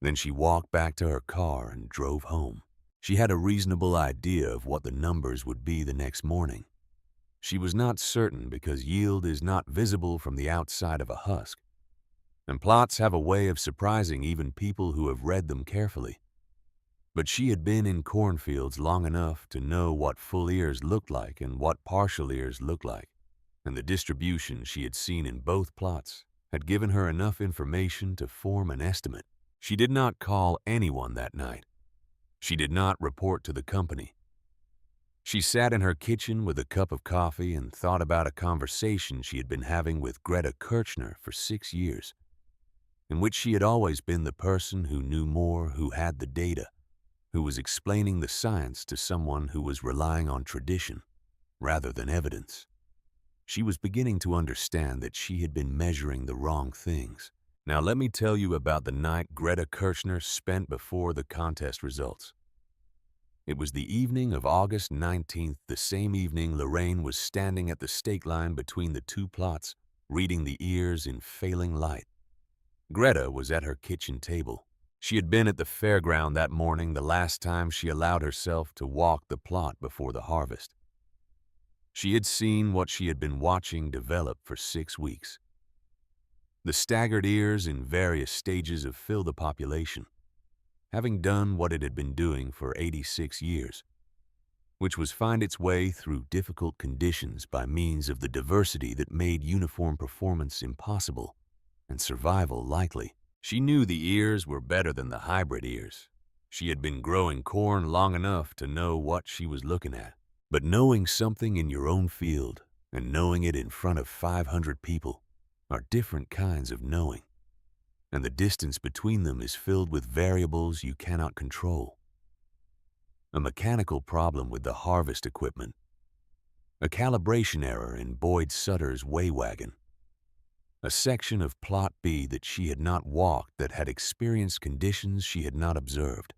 Then she walked back to her car and drove home. She had a reasonable idea of what the numbers would be the next morning. She was not certain because yield is not visible from the outside of a husk, and plots have a way of surprising even people who have read them carefully. But she had been in cornfields long enough to know what full ears looked like and what partial ears looked like, and the distribution she had seen in both plots had given her enough information to form an estimate. She did not call anyone that night. She did not report to the company. She sat in her kitchen with a cup of coffee and thought about a conversation she had been having with Greta Kirchner for 6 years, in which she had always been the person who knew more, who had the data, who was explaining the science to someone who was relying on tradition rather than evidence. She was beginning to understand that she had been measuring the wrong things. Now let me tell you about the night Greta Kirchner spent before the contest results. It was the evening of August 19th, the same evening Lorraine was standing at the stake line between the two plots, reading the ears in failing light. Greta was at her kitchen table. She had been at the fairground that morning, the last time she allowed herself to walk the plot before the harvest. She had seen what she had been watching develop for 6 weeks. The staggered ears in various stages of fill the population, having done what it had been doing for 86 years, which was find its way through difficult conditions by means of the diversity that made uniform performance impossible and survival likely. She knew the ears were better than the hybrid ears. She had been growing corn long enough to know what she was looking at. But knowing something in your own field and knowing it in front of 500 people are different kinds of knowing, and the distance between them is filled with variables you cannot control. A mechanical problem with the harvest equipment, a calibration error in Boyd Sutter's weigh wagon, a section of Plot B that she had not walked that had experienced conditions she had not observed.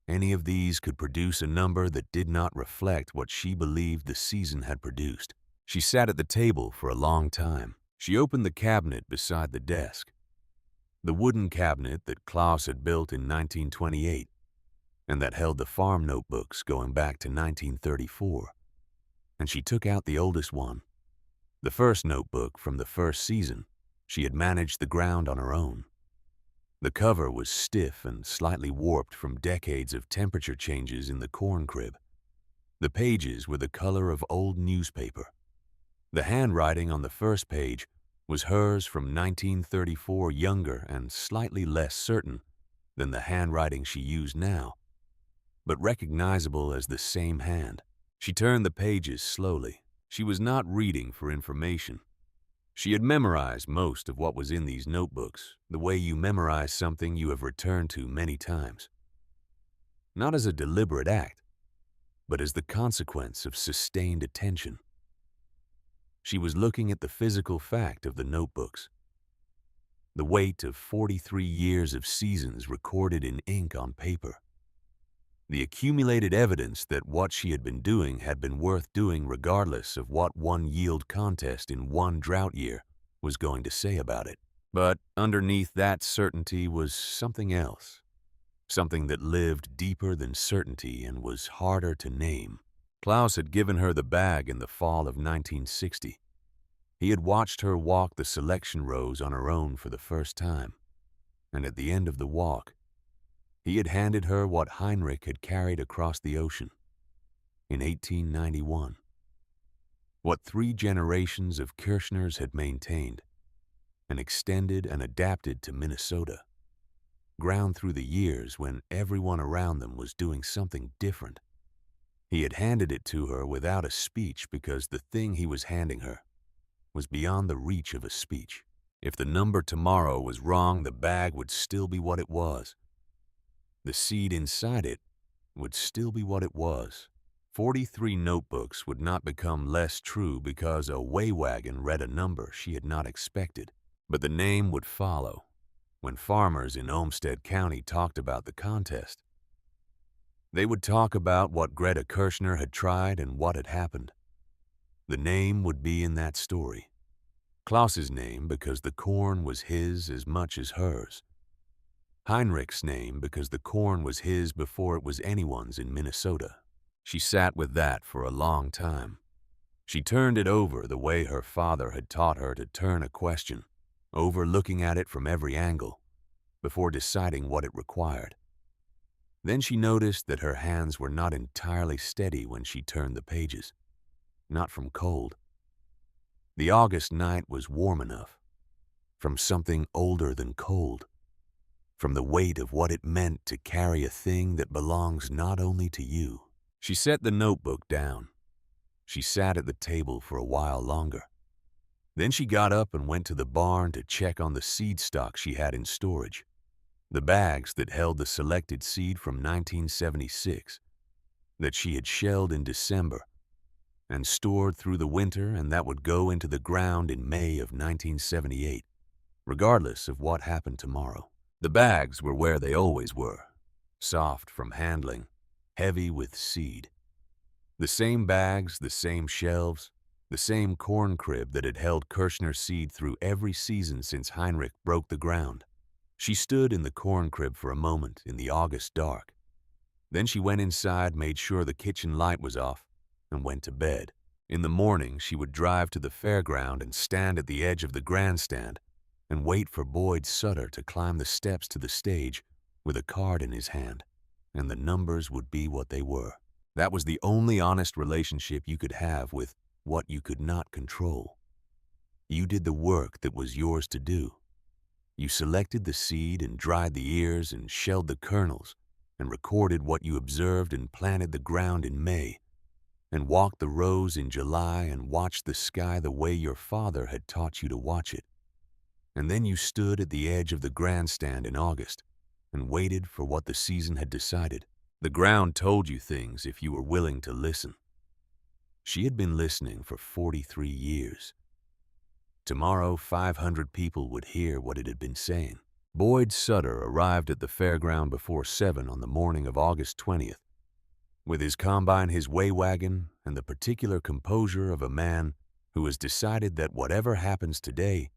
Any of these could produce a number that did not reflect what she believed the season had produced. She sat at the table for a long time. She opened the cabinet beside the desk, the wooden cabinet that Klaus had built in 1928 and that held the farm notebooks going back to 1934, and she took out the oldest one, the first notebook from the first season. She had managed the ground on her own. The cover was stiff and slightly warped from decades of temperature changes in the corn crib. The pages were the color of old newspaper. The handwriting on the first page was hers from 1934, younger and slightly less certain than the handwriting she used now, but recognizable as the same hand. She turned the pages slowly. She was not reading for information. She had memorized most of what was in these notebooks, the way you memorize something you have returned to many times. not as a deliberate act, but as the consequence of sustained attention. She was looking at the physical fact of the notebooks, the weight of 43 years of seasons recorded in ink on paper, the accumulated evidence that what she had been doing had been worth doing regardless of what one yield contest in one drought year was going to say about it. But underneath that certainty was something else, something that lived deeper than certainty and was harder to name. Klaus had given her the bag in the fall of 1960. He had watched her walk the selection rows on her own for the first time, and at the end of the walk, he had handed her what Heinrich had carried across the ocean in 1891, what 3 generations of Kirschners had maintained and extended and adapted to Minnesota, ground through the years when everyone around them was doing something different. He had handed it to her without a speech because the thing he was handing her was beyond the reach of a speech. If the number tomorrow was wrong, the bag would still be what it was. The seed inside it would still be what it was. 43 notebooks would not become less true because a way wagon read a number she had not expected. But the name would follow when farmers in Olmsted County talked about the contest. They would talk about what Greta Kirschner had tried and what had happened. The name would be in that story. Klaus's name because the corn was his as much as hers. Heinrich's name because the corn was his before it was anyone's in Minnesota. She sat with that for a long time. She turned it over the way her father had taught her to turn a question, over looking at it from every angle, before deciding what it required. Then she noticed that her hands were not entirely steady when she turned the pages, not from cold. The August night was warm enough, from something older than cold, from the weight of what it meant to carry a thing that belongs not only to you. She set the notebook down. She sat at the table for a while longer. Then she got up and went to the barn to check on the seed stock she had in storage, the bags that held the selected seed from 1976 that she had shelled in December and stored through the winter and that would go into the ground in May of 1978, regardless of what happened tomorrow. The bags were where they always were, soft from handling, heavy with seed. The same bags, the same shelves, the same corn crib that had held Kirschner seed through every season since Heinrich broke the ground. She stood in the corn crib for a moment in the August dark. Then she went inside, made sure the kitchen light was off, and went to bed. In the morning, she would drive to the fairground and stand at the edge of the grandstand and wait for Boyd Sutter to climb the steps to the stage with a card in his hand, and the numbers would be what they were. That was the only honest relationship you could have with what you could not control. You did the work that was yours to do. You selected the seed and dried the ears and shelled the kernels and recorded what you observed and planted the ground in May and walked the rows in July and watched the sky the way your father had taught you to watch it. And then you stood at the edge of the grandstand in August and waited for what the season had decided. The ground told you things if you were willing to listen. She had been listening for 43 years. Tomorrow, 500 people would hear what it had been saying. Boyd Sutter arrived at the fairground before 7 on the morning of August 20th, with his combine, his way wagon, and the particular composure of a man who has decided that whatever happens today,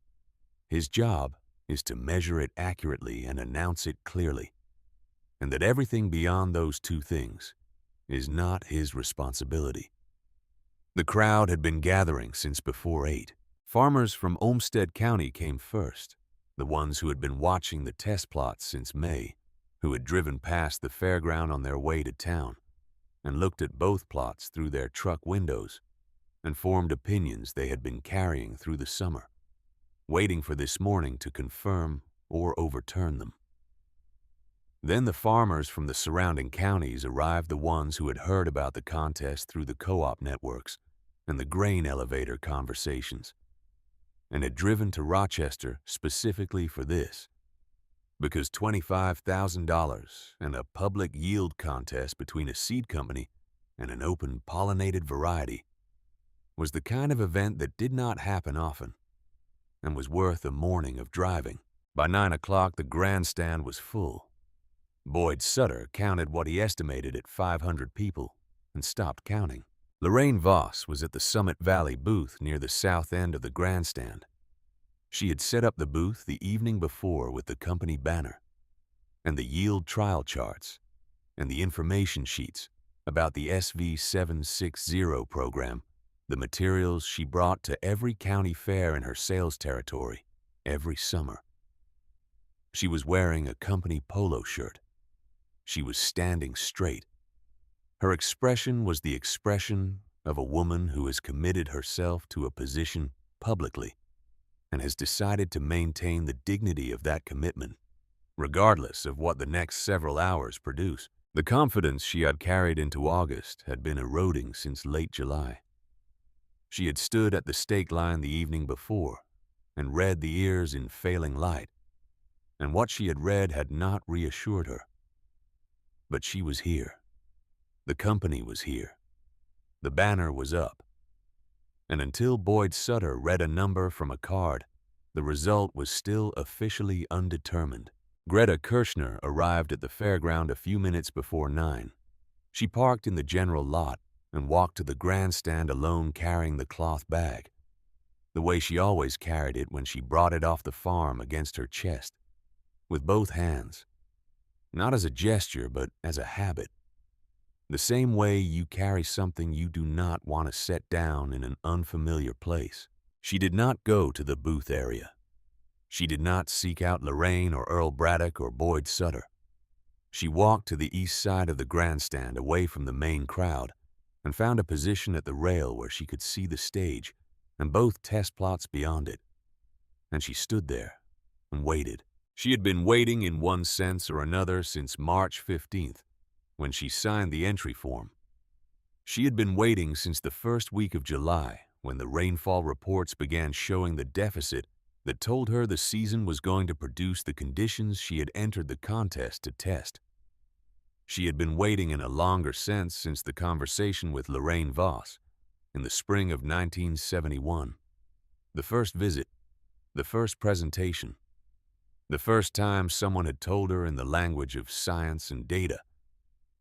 his job is to measure it accurately and announce it clearly, and that everything beyond those 2 things is not his responsibility. The crowd had been gathering since before 8. Farmers from Olmsted County came first, the ones who had been watching the test plots since May, who had driven past the fairground on their way to town, and looked at both plots through their truck windows, and formed opinions they had been carrying through the summer, waiting for this morning to confirm or overturn them. Then the farmers from the surrounding counties arrived, the ones who had heard about the contest through the co-op networks and the grain elevator conversations, and had driven to Rochester specifically for this. because $25,000 and a public yield contest between a seed company and an open pollinated variety was the kind of event that did not happen often and was worth a morning of driving. By 9 o'clock, the grandstand was full. Boyd Sutter counted what he estimated at 500 people and stopped counting. Lorraine Voss was at the Summit Valley booth near the south end of the grandstand. She had set up the booth the evening before with the company banner and the yield trial charts and the information sheets about the SV760 program, the materials she brought to every county fair in her sales territory every summer. She was wearing a company polo shirt. She was standing straight. Her expression was the expression of a woman who has committed herself to a position publicly and has decided to maintain the dignity of that commitment, regardless of what the next several hours produce. The confidence she had carried into August had been eroding since late July. She had stood at the stake line the evening before and read the ears in failing light, and what she had read had not reassured her. But she was here. The company was here. The banner was up. And until Boyd Sutter read a number from a card, the result was still officially undetermined. Greta Kirshner arrived at the fairground a few minutes before 9. She parked in the general lot and walked to the grandstand alone, carrying the cloth bag, the way she always carried it when she brought it off the farm, against her chest, with both hands, not as a gesture but as a habit. The same way you carry something you do not want to set down in an unfamiliar place. She did not go to the booth area. She did not seek out Lorraine or Earl Braddock or Boyd Sutter. She walked to the east side of the grandstand, away from the main crowd, and found a position at the rail where she could see the stage and both test plots beyond it. And she stood there and waited. She had been waiting in one sense or another since March 15th, when she signed the entry form. She had been waiting since the first week of July, when the rainfall reports began showing the deficit that told her the season was going to produce the conditions she had entered the contest to test. She had been waiting in a longer sense since the conversation with Lorraine Voss in the spring of 1971. The first visit, the first presentation, the first time someone had told her in the language of science and data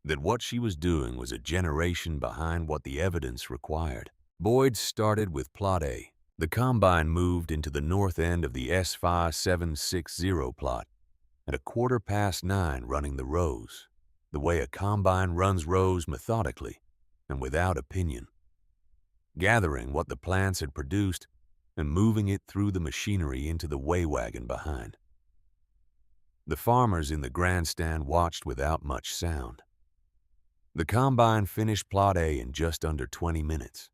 that what she was doing was a generation behind what the evidence required. Boyd started with Plot A. The combine moved into the north end of the S5760 plot at 9:15, running the rows, the way a combine runs rows methodically and without opinion, gathering what the plants had produced and moving it through the machinery into the weigh wagon behind. The farmers in the grandstand watched without much sound. The combine finished Plot A in just under 20 minutes.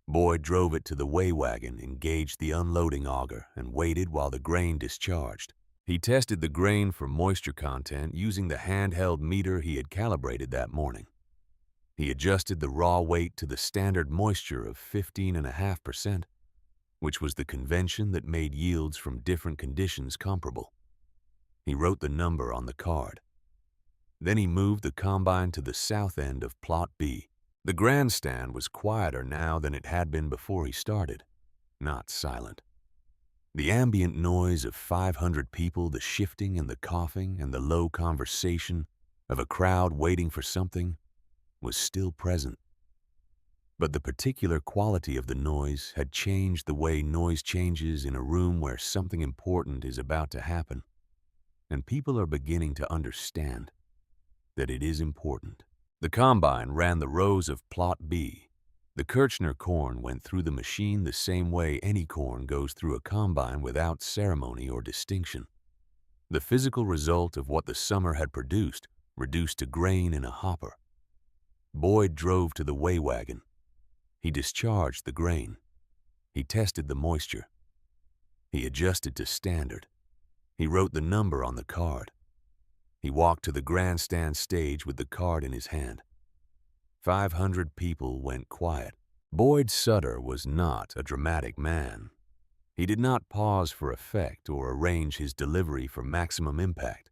Boyd drove it to the weigh wagon, engaged the unloading auger, and waited while the grain discharged. He tested the grain for moisture content using the handheld meter he had calibrated that morning. He adjusted the raw weight to the standard moisture of 15.5%, which was the convention that made yields from different conditions comparable. He wrote the number on the card. Then he moved the combine to the south end of Plot B. The grandstand was quieter now than it had been before he started, not silent. The ambient noise of 500 people, the shifting and the coughing and the low conversation of a crowd waiting for something, was still present. But the particular quality of the noise had changed the way noise changes in a room where something important is about to happen, and people are beginning to understand that it is important. The combine ran the rows of Plot B. The Kirchner corn went through the machine the same way any corn goes through a combine, without ceremony or distinction. The physical result of what the summer had produced, reduced to grain in a hopper. Boyd drove to the weigh wagon. He discharged the grain. He tested the moisture. He adjusted to standard. He wrote the number on the card. He walked to the grandstand stage with the card in his hand. 500 people went quiet. Boyd Sutter was not a dramatic man. He did not pause for effect or arrange his delivery for maximum impact.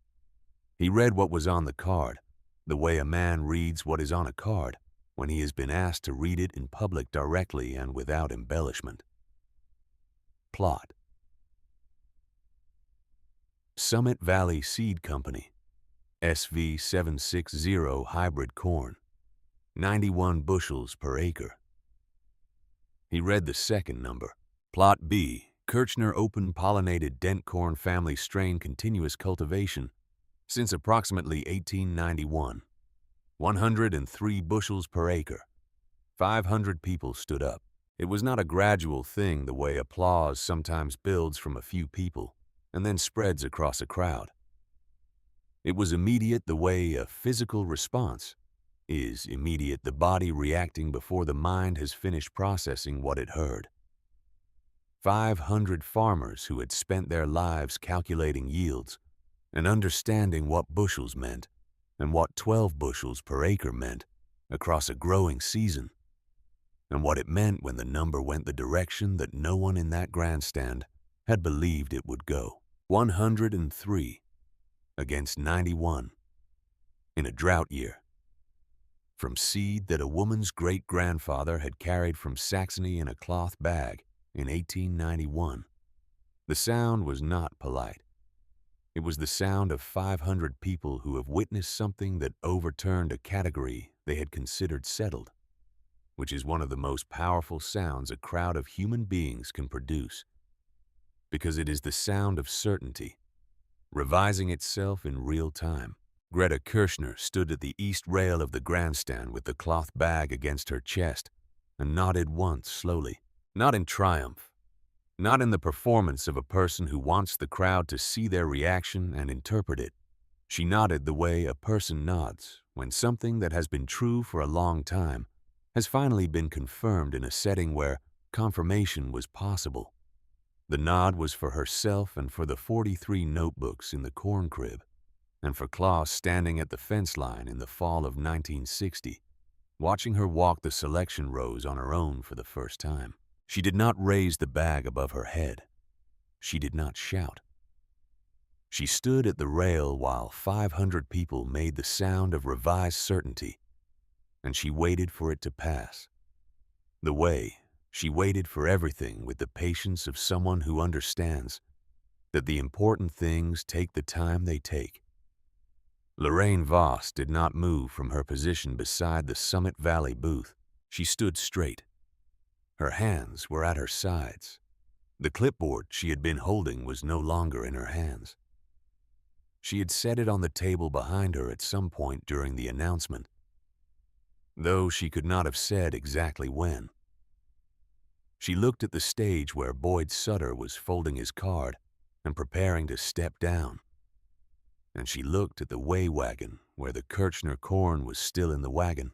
He read what was on the card, the way a man reads what is on a card when he has been asked to read it in public directly and without embellishment. Plot. Summit Valley Seed Company, SV760 hybrid corn, 91 bushels per acre. He read the second number. Plot B, Kirchner open pollinated dent corn family strain continuous cultivation since approximately 1891. 103 bushels per acre. 500 people stood up. It was not a gradual thing the way applause sometimes builds from a few people and then spreads across a crowd. It was immediate the way a physical response is immediate, the body reacting before the mind has finished processing what it heard. 500 farmers who had spent their lives calculating yields and understanding what bushels meant and what 12 bushels per acre meant across a growing season, and what it meant when the number went the direction that no one in that grandstand had believed it would go. 103 against 91 in a drought year. From seed that a woman's great-grandfather had carried from Saxony in a cloth bag in 1891, the sound was not polite. It was the sound of 500 people who have witnessed something that overturned a category they had considered settled, which is one of the most powerful sounds a crowd of human beings can produce, because it is the sound of certainty, revising itself in real time. Greta Kirchner stood at the east rail of the grandstand with the cloth bag against her chest and nodded once slowly, not in triumph, not in the performance of a person who wants the crowd to see their reaction and interpret it. She nodded the way a person nods when something that has been true for a long time has finally been confirmed in a setting where confirmation was possible. The nod was for herself and for the 43 notebooks in the corn crib, and for Klaus standing at the fence line in the fall of 1960, watching her walk the selection rows on her own for the first time. She did not raise the bag above her head. She did not shout. She stood at the rail while 500 people made the sound of revised certainty, and she waited for it to pass. The way she waited for everything with the patience of someone who understands that the important things take the time they take. Lorraine Voss did not move from her position beside the Summit Valley booth. She stood straight. Her hands were at her sides. The clipboard she had been holding was no longer in her hands. She had set it on the table behind her at some point during the announcement, though she could not have said exactly when. She looked at the stage where Boyd Sutter was folding his card and preparing to step down, and she looked at the weigh wagon where the Kirchner corn was still in the wagon,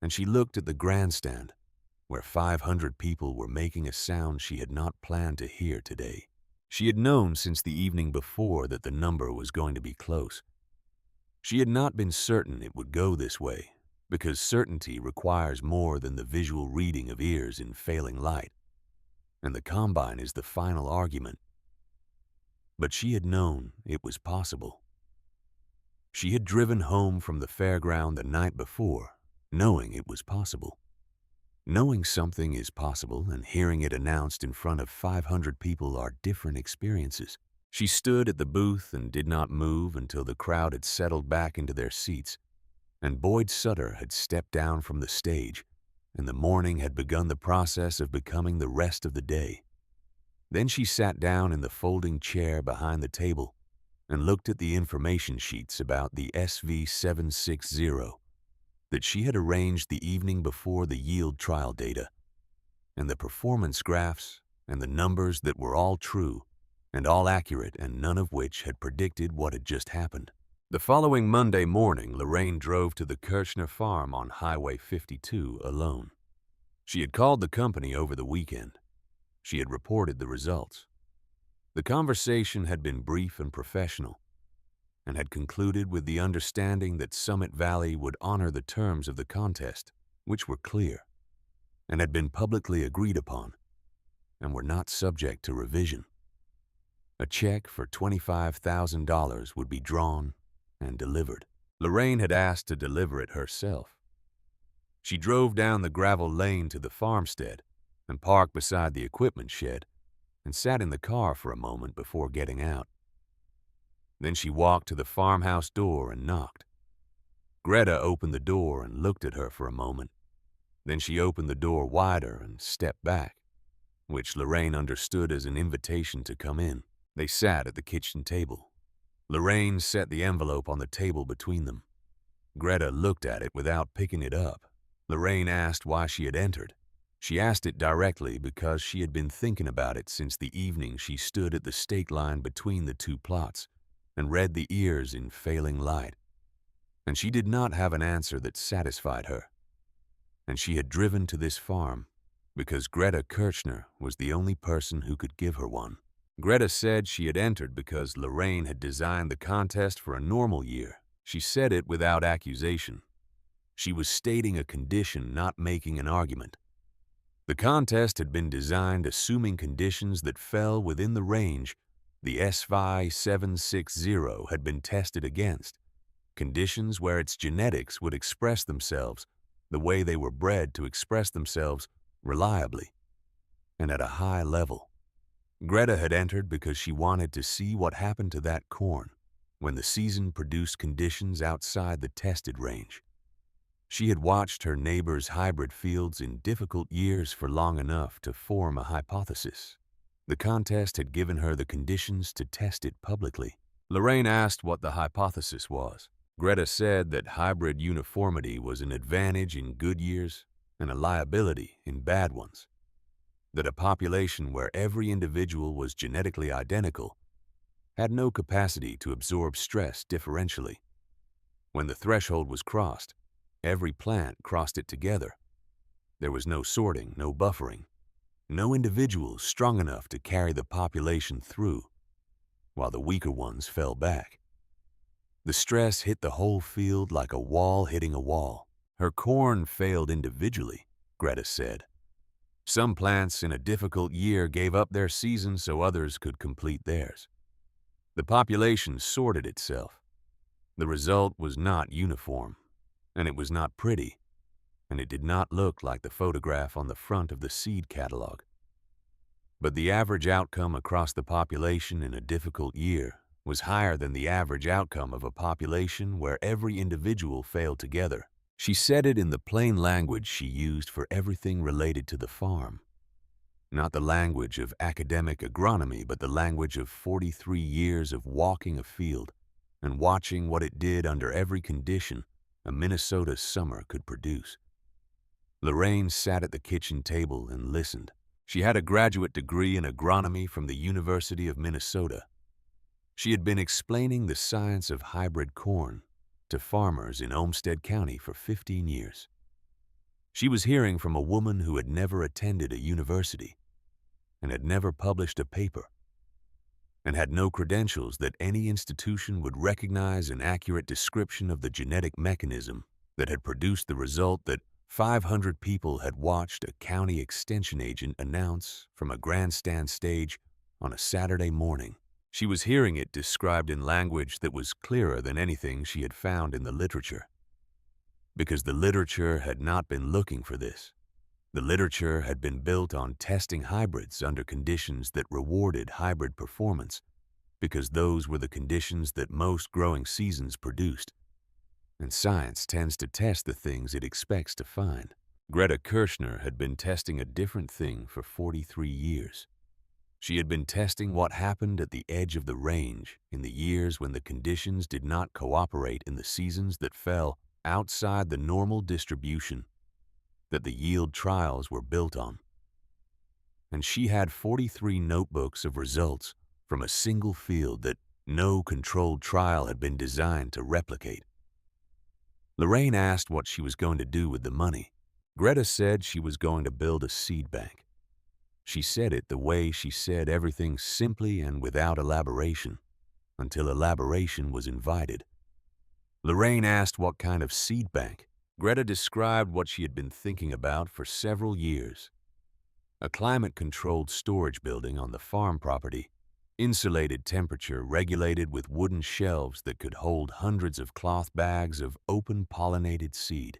and she looked at the grandstand where 500 people were making a sound she had not planned to hear today. She had known since the evening before that the number was going to be close. She had not been certain it would go this way, because certainty requires more than the visual reading of ears in failing light, and the combine is the final argument. But she had known it was possible. She had driven home from the fairground the night before, knowing it was possible. Knowing something is possible and hearing it announced in front of 500 people are different experiences. She stood at the booth and did not move until the crowd had settled back into their seats, and Boyd Sutter had stepped down from the stage, and the morning had begun the process of becoming the rest of the day. Then she sat down in the folding chair behind the table and looked at the information sheets about the SV760 that she had arranged the evening before the yield trial data, and the performance graphs and the numbers that were all true and all accurate, and none of which had predicted what had just happened. The following Monday morning, Lorraine drove to the Kirchner farm on Highway 52 alone. She had called the company over the weekend. She had reported the results. The conversation had been brief and professional, and had concluded with the understanding that Summit Valley would honor the terms of the contest, which were clear, and had been publicly agreed upon. and were not subject to revision. A check for $25,000 would be drawn and delivered. Lorraine had asked to deliver it herself. She drove down the gravel lane to the farmstead and parked beside the equipment shed and sat in the car for a moment before getting out. Then she walked to the farmhouse door and knocked. Greta opened the door and looked at her for a moment. Then she opened the door wider and stepped back, which Lorraine understood as an invitation to come in. They sat at the kitchen table. Lorraine set the envelope on the table between them. Greta looked at it without picking it up. Lorraine asked why she had entered. She asked it directly because she had been thinking about it since the evening she stood at the stake line between the two plots and read the ears in failing light. And she did not have an answer that satisfied her. And she had driven to this farm because Greta Kirchner was the only person who could give her one. Greta said she had entered because Lorraine had designed the contest for a normal year. She said it without accusation. She was stating a condition, not making an argument. The contest had been designed assuming conditions that fell within the range the SVI 760 had been tested against, conditions where its genetics would express themselves the way they were bred to express themselves reliably and at a high level. Greta had entered because she wanted to see what happened to that corn when the season produced conditions outside the tested range. She had watched her neighbor's hybrid fields in difficult years for long enough to form a hypothesis. The contest had given her the conditions to test it publicly. Lorraine asked what the hypothesis was. Greta said that hybrid uniformity was an advantage in good years and a liability in bad ones. That a population where every individual was genetically identical had no capacity to absorb stress differentially. When the threshold was crossed, every plant crossed it together. There was no sorting, no buffering, no individuals strong enough to carry the population through, while the weaker ones fell back. The stress hit the whole field like a wall hitting a wall. Her corn failed individually, Greta said. Some plants in a difficult year gave up their season so others could complete theirs. The population sorted itself. The result was not uniform, and it was not pretty, and it did not look like the photograph on the front of the seed catalog. But the average outcome across the population in a difficult year was higher than the average outcome of a population where every individual failed together. She said it in the plain language she used for everything related to the farm. Not the language of academic agronomy, but the language of 43 years of walking a field and watching what it did under every condition a Minnesota summer could produce. Lorraine sat at the kitchen table and listened. She had a graduate degree in agronomy from the University of Minnesota. She had been explaining the science of hybrid corn to farmers in Olmsted County for 15 years. She was hearing from a woman who had never attended a university and had never published a paper and had no credentials that any institution would recognize an accurate description of the genetic mechanism that had produced the result that 500 people had watched a county extension agent announce from a grandstand stage on a Saturday morning. She was hearing it described in language that was clearer than anything she had found in the literature. Because the literature had not been looking for this. The literature had been built on testing hybrids under conditions that rewarded hybrid performance, because those were the conditions that most growing seasons produced. And science tends to test the things it expects to find. Greta Kirchner had been testing a different thing for 43 years. She had been testing what happened at the edge of the range in the years when the conditions did not cooperate in the seasons that fell outside the normal distribution that the yield trials were built on. And she had 43 notebooks of results from a single field that no controlled trial had been designed to replicate. Lorraine asked what she was going to do with the money. Greta said she was going to build a seed bank. She said it the way she said everything, simply and without elaboration, until elaboration was invited. Lorraine asked what kind of seed bank. Greta described what she had been thinking about for several years. a climate-controlled storage building on the farm property, insulated temperature regulated with wooden shelves that could hold hundreds of cloth bags of open pollinated seed.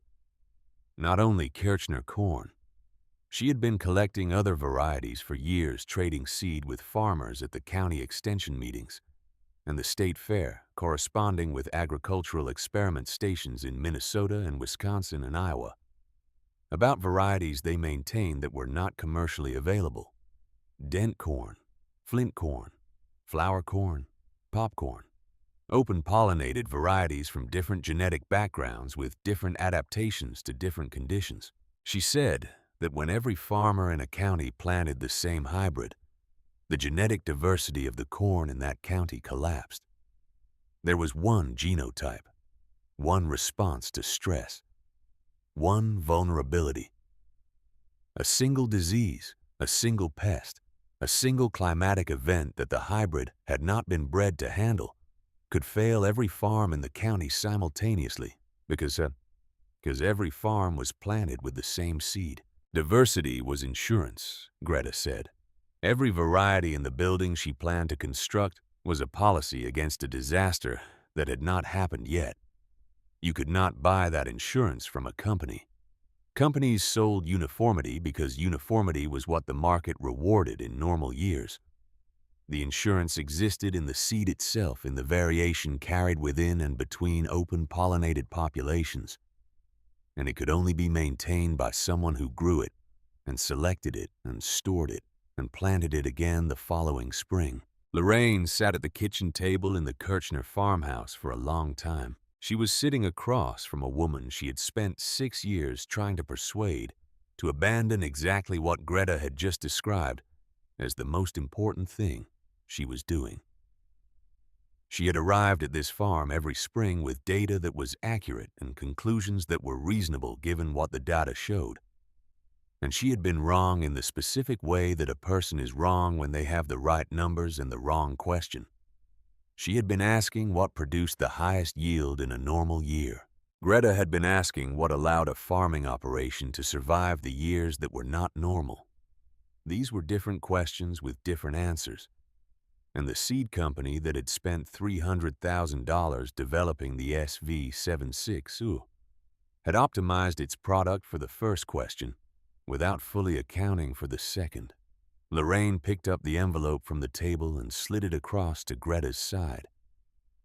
Not only Kirchner corn, she had been collecting other varieties for years, trading seed with farmers at the county extension meetings and the state fair, corresponding with agricultural experiment stations in Minnesota and Wisconsin and Iowa, about varieties they maintained that were not commercially available: dent corn, flint corn, flour corn, popcorn, open-pollinated varieties from different genetic backgrounds with different adaptations to different conditions. She said that when every farmer in a county planted the same hybrid, the genetic diversity of the corn in that county collapsed. There was one genotype, one response to stress, one vulnerability. A single disease, a single pest, a single climatic event that the hybrid had not been bred to handle could fail every farm in the county simultaneously because every farm was planted with the same seed. Diversity was insurance, Greta said. Every variety in the building she planned to construct was a policy against a disaster that had not happened yet. You could not buy that insurance from a company. Companies sold uniformity because uniformity was what the market rewarded in normal years. The insurance existed in the seed itself, in the variation carried within and between open pollinated populations, and it could only be maintained by someone who grew it and selected it and stored it and planted it again the following spring. Lorraine sat at the kitchen table in the Kirchner farmhouse for a long time. She was sitting across from a woman she had spent 6 years trying to persuade to abandon exactly what Greta had just described as the most important thing she was doing. She had arrived at this farm every spring with data that was accurate and conclusions that were reasonable given what the data showed. And she had been wrong in the specific way that a person is wrong when they have the right numbers and the wrong question. She had been asking what produced the highest yield in a normal year. Greta had been asking what allowed a farming operation to survive the years that were not normal. These were different questions with different answers. And the seed company that had spent $300,000 developing the SV76 had optimized its product for the first question without fully accounting for the second. Lorraine picked up the envelope from the table and slid it across to Greta's side.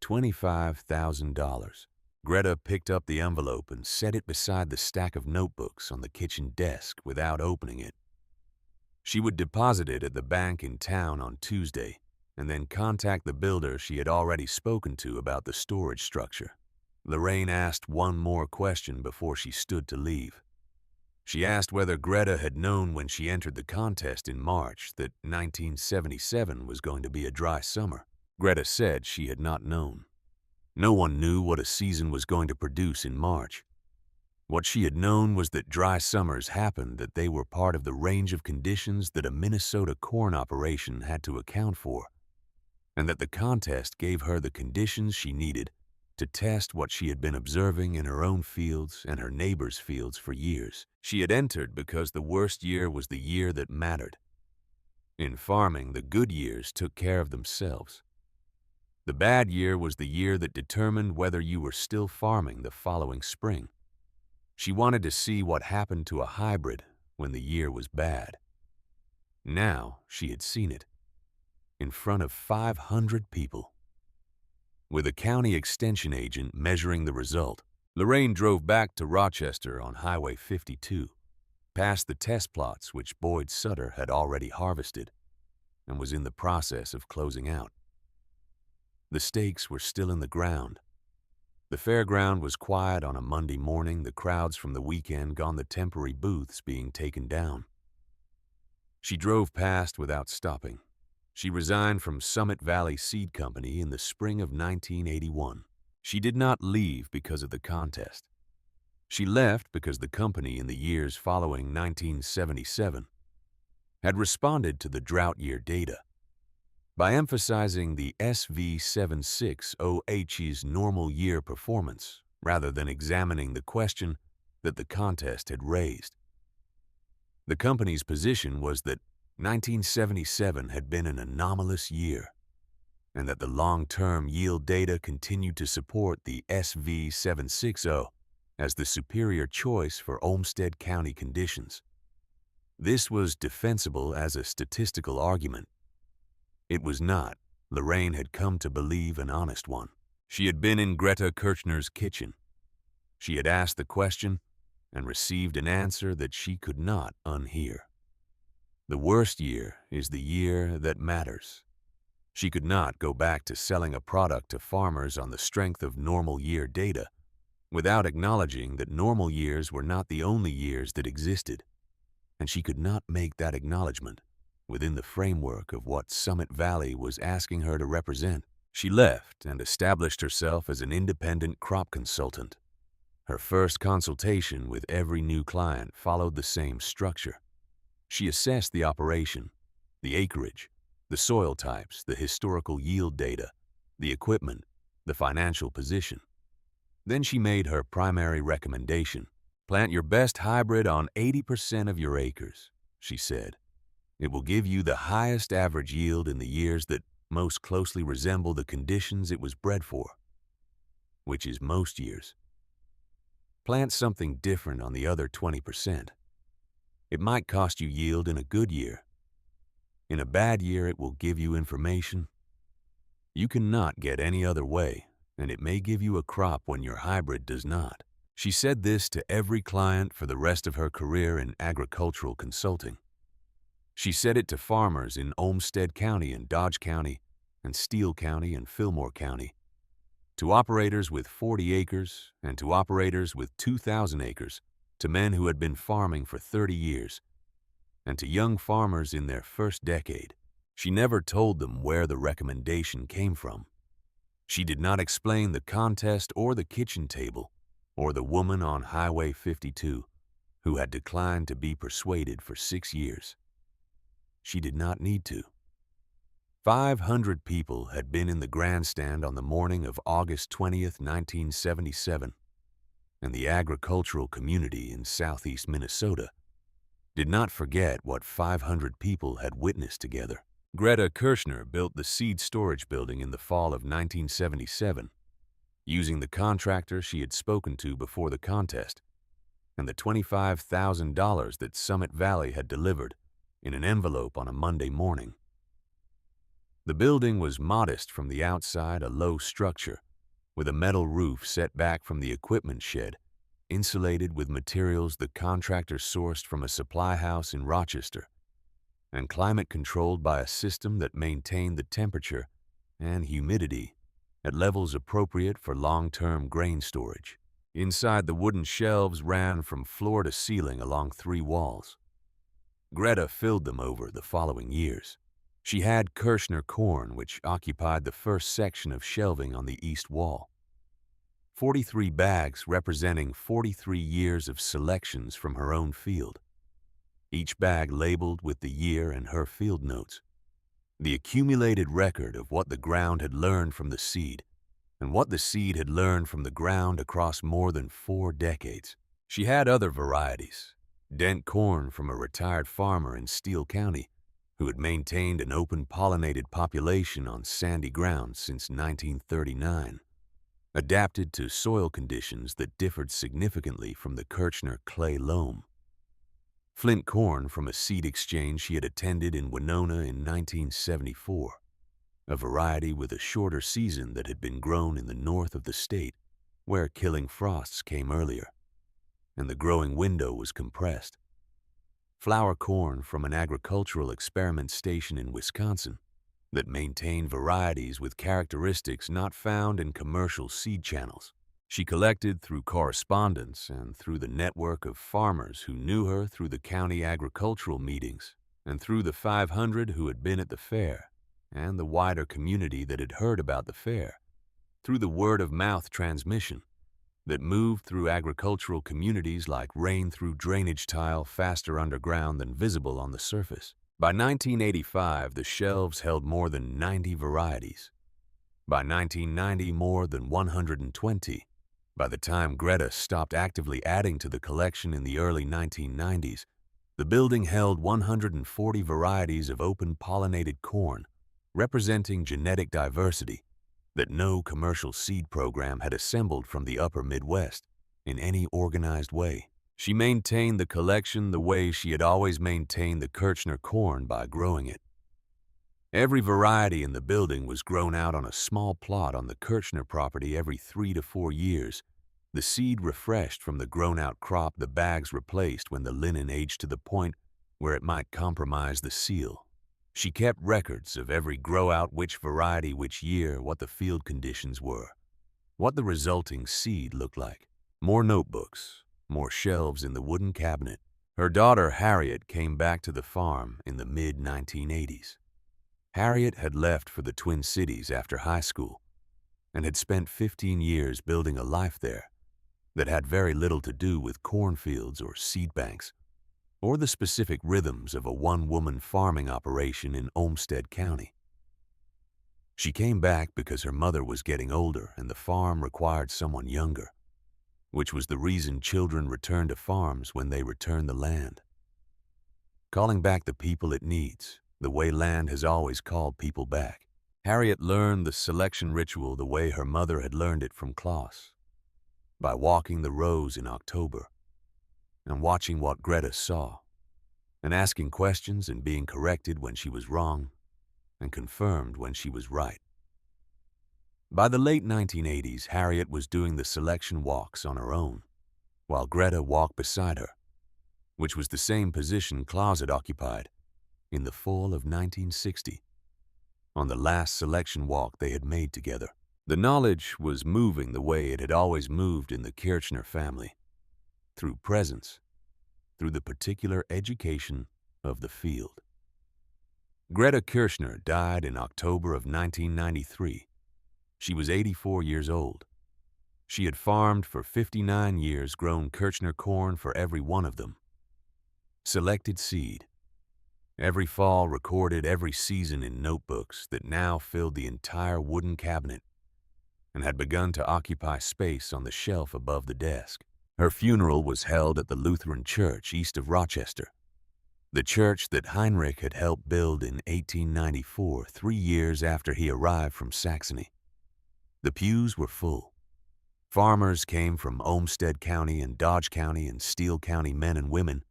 $25,000. Greta picked up the envelope and set it beside the stack of notebooks on the kitchen desk without opening it. She would deposit it at the bank in town on Tuesday and then contact the builder she had already spoken to about the storage structure. Lorraine asked one more question before she stood to leave. She asked whether Greta had known when she entered the contest in March that 1977 was going to be a dry summer. Greta said she had not known. No one knew what a season was going to produce in March. What she had known was that dry summers happened, that they were part of the range of conditions that a Minnesota corn operation had to account for, and that the contest gave her the conditions she needed to test what she had been observing in her own fields and her neighbors' fields for years. She had entered because the worst year was the year that mattered. In farming, the good years took care of themselves. The bad year was the year that determined whether you were still farming the following spring. She wanted to see what happened to a hybrid when the year was bad. Now she had seen it, in front of 500 people. With a county extension agent measuring the result, Lorraine drove back to Rochester on Highway 52, past the test plots which Boyd Sutter had already harvested and was in the process of closing out. The stakes were still in the ground. The fairground was quiet on a Monday morning, the crowds from the weekend gone, the temporary booths being taken down. She drove past without stopping. She resigned from Summit Valley Seed Company in the spring of 1981. She did not leave because of the contest. She left because the company in the years following 1977 had responded to the drought year data by emphasizing the SV76OH's normal year performance rather than examining the question that the contest had raised. The company's position was that 1977 had been an anomalous year, and that the long-term yield data continued to support the SV760 as the superior choice for Olmsted County conditions. This was defensible as a statistical argument. It was not. Lorraine had come to believe an honest one. She had been in Greta Kirchner's kitchen. She had asked the question and received an answer that she could not unhear. The worst year is the year that matters. She could not go back to selling a product to farmers on the strength of normal year data without acknowledging that normal years were not the only years that existed, and she could not make that acknowledgement within the framework of what Summit Valley was asking her to represent. She left and established herself as an independent crop consultant. Her first consultation with every new client followed the same structure. She assessed the operation, the acreage, the soil types, the historical yield data, the equipment, the financial position. Then she made her primary recommendation. Plant your best hybrid on 80% of your acres, she said. It will give you the highest average yield in the years that most closely resemble the conditions it was bred for, which is most years. Plant something different on the other 20%. It might cost you yield in a good year. In a bad year, it will give you information you cannot get any other way, and it may give you a crop when your hybrid does not. She said this to every client for the rest of her career in agricultural consulting. She said it to farmers in Olmsted County and Dodge County and Steele County and Fillmore County, to operators with 40 acres and to operators with 2,000 acres, to men who had been farming for 30 years, and to young farmers in their first decade. She never told them where the recommendation came from. She did not explain the contest or the kitchen table or the woman on Highway 52 who had declined to be persuaded for 6 years. She did not need to. 500 people had been in the grandstand on the morning of August 20th, 1977, and the agricultural community in southeast Minnesota did not forget what 500 people had witnessed together. Greta Kirchner built the seed storage building in the fall of 1977, using the contractor she had spoken to before the contest, and the $25,000 that Summit Valley had delivered in an envelope on a Monday morning. The building was modest from the outside, a low structure, with a metal roof set back from the equipment shed, insulated with materials the contractor sourced from a supply house in Rochester, and climate-controlled by a system that maintained the temperature and humidity at levels appropriate for long-term grain storage. Inside, the wooden shelves ran from floor to ceiling along 3 walls. Greta filled them over the following years. She had Kirchner corn, which occupied the first section of shelving on the east wall. 43 bags representing 43 years of selections from her own field, each bag labeled with the year and her field notes, the accumulated record of what the ground had learned from the seed and what the seed had learned from the ground across more than 4 decades. She had other varieties, dent corn from a retired farmer in Steele County who had maintained an open pollinated population on sandy ground since 1939, adapted to soil conditions that differed significantly from the Kirchner clay loam. Flint corn from a seed exchange she had attended in Winona in 1974, a variety with a shorter season that had been grown in the north of the state, where killing frosts came earlier, and the growing window was compressed. Flour corn from an agricultural experiment station in Wisconsin that maintained varieties with characteristics not found in commercial seed channels. She collected through correspondence and through the network of farmers who knew her through the county agricultural meetings and through the 500 who had been at the fair and the wider community that had heard about the fair, through the word-of-mouth transmission that moved through agricultural communities like rain through drainage tile faster underground than visible on the surface. By 1985, the shelves held more than 90 varieties. By 1990, more than 120. By the time Greta stopped actively adding to the collection in the early 1990s, The building held 140 varieties of open-pollinated corn, representing genetic diversity that no commercial seed program had assembled from the upper Midwest in any organized way. She maintained the collection the way she had always maintained the Kirchner corn, by growing it. Every variety in the building was grown out on a small plot on the Kirchner property every 3 to 4 years, the seed refreshed from the grown-out crop, the bags replaced when the linen aged to the point where it might compromise the seal. She kept records of every grow-out, which variety, which year, what the field conditions were, what the resulting seed looked like. More notebooks, more shelves in the wooden cabinet. Her daughter Harriet came back to the farm in the mid-1980s. Harriet had left for the Twin Cities after high school and had spent 15 years building a life there that had very little to do with cornfields or seed banks, or the specific rhythms of a one-woman farming operation in Olmsted County. She came back because her mother was getting older and the farm required someone younger, which was the reason children return to farms when they return the land. Calling back the people it needs, the way land has always called people back. Harriet learned the selection ritual the way her mother had learned it from Klaus, by walking the rows in October and watching what Greta saw, and asking questions and being corrected when she was wrong and confirmed when she was right. By the late 1980s, Harriet was doing the selection walks on her own, while Greta walked beside her, which was the same position Klaus had occupied in the fall of 1960, on the last selection walk they had made together. The knowledge was moving the way it had always moved in the Kirchner family, through presence, through the particular education of the field. Greta Kirchner died in October of 1993. She was 84 years old. She had farmed for 59 years, grown Kirchner corn for every one of them. Selected seed. Every fall recorded every season in notebooks that now filled the entire wooden cabinet and had begun to occupy space on the shelf above the desk. Her funeral was held at the Lutheran Church east of Rochester, the church that Heinrich had helped build in 1894, 3 years after he arrived from Saxony. The pews were full. Farmers came from Olmsted County and Dodge County and Steele County, men and women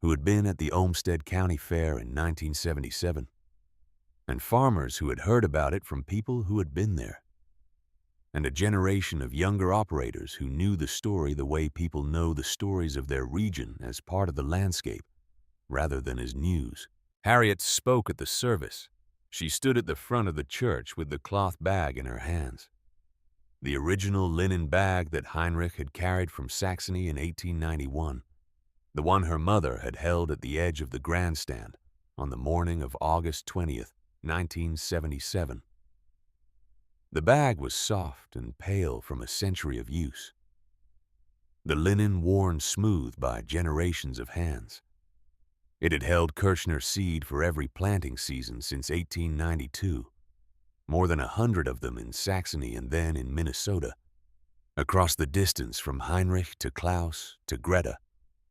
who had been at the Olmsted County Fair in 1977, and farmers who had heard about it from people who had been there, and a generation of younger operators who knew the story the way people know the stories of their region, as part of the landscape rather than as news. Harriet spoke at the service. She stood at the front of the church with the cloth bag in her hands, the original linen bag that Heinrich had carried from Saxony in 1891, the one her mother had held at the edge of the grandstand on the morning of August 20th, 1977. The bag was soft and pale from a century of use, the linen worn smooth by generations of hands. It had held Kirchner seed for every planting season since 1892, more than 100 of them in Saxony and then in Minnesota. Across the distance from Heinrich to Klaus to Greta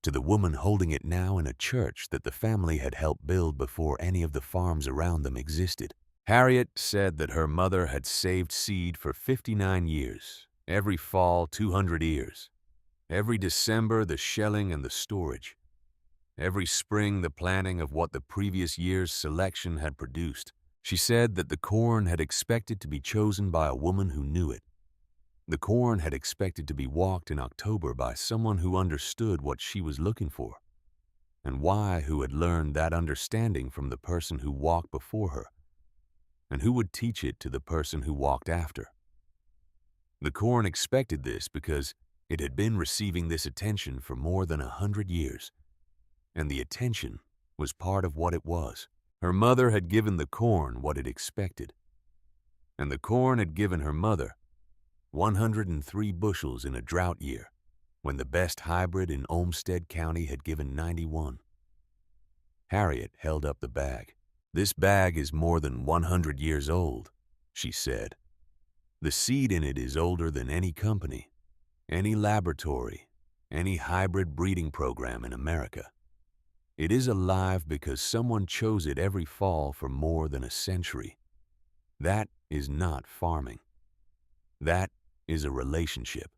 to the woman holding it now in a church that the family had helped build before any of the farms around them existed. Harriet said that her mother had saved seed for 59 years, every fall 200 ears, every December the shelling and the storage, every spring the planting of what the previous year's selection had produced. She said that the corn had expected to be chosen by a woman who knew it. The corn had expected to be walked in October by someone who understood what she was looking for, and why, who had learned that understanding from the person who walked before her, and who would teach it to the person who walked after. The corn expected this because it had been receiving this attention for more than 100 years, and the attention was part of what it was. Her mother had given the corn what it expected, and the corn had given her mother 103 bushels in a drought year, when the best hybrid in Olmsted County had given 91. Harriet held up the bag. "This bag is more than 100 years old," she said. "The seed in it is older than any company, any laboratory, any hybrid breeding program in America. It is alive because someone chose it every fall for more than a century. That is not farming. That is a relationship.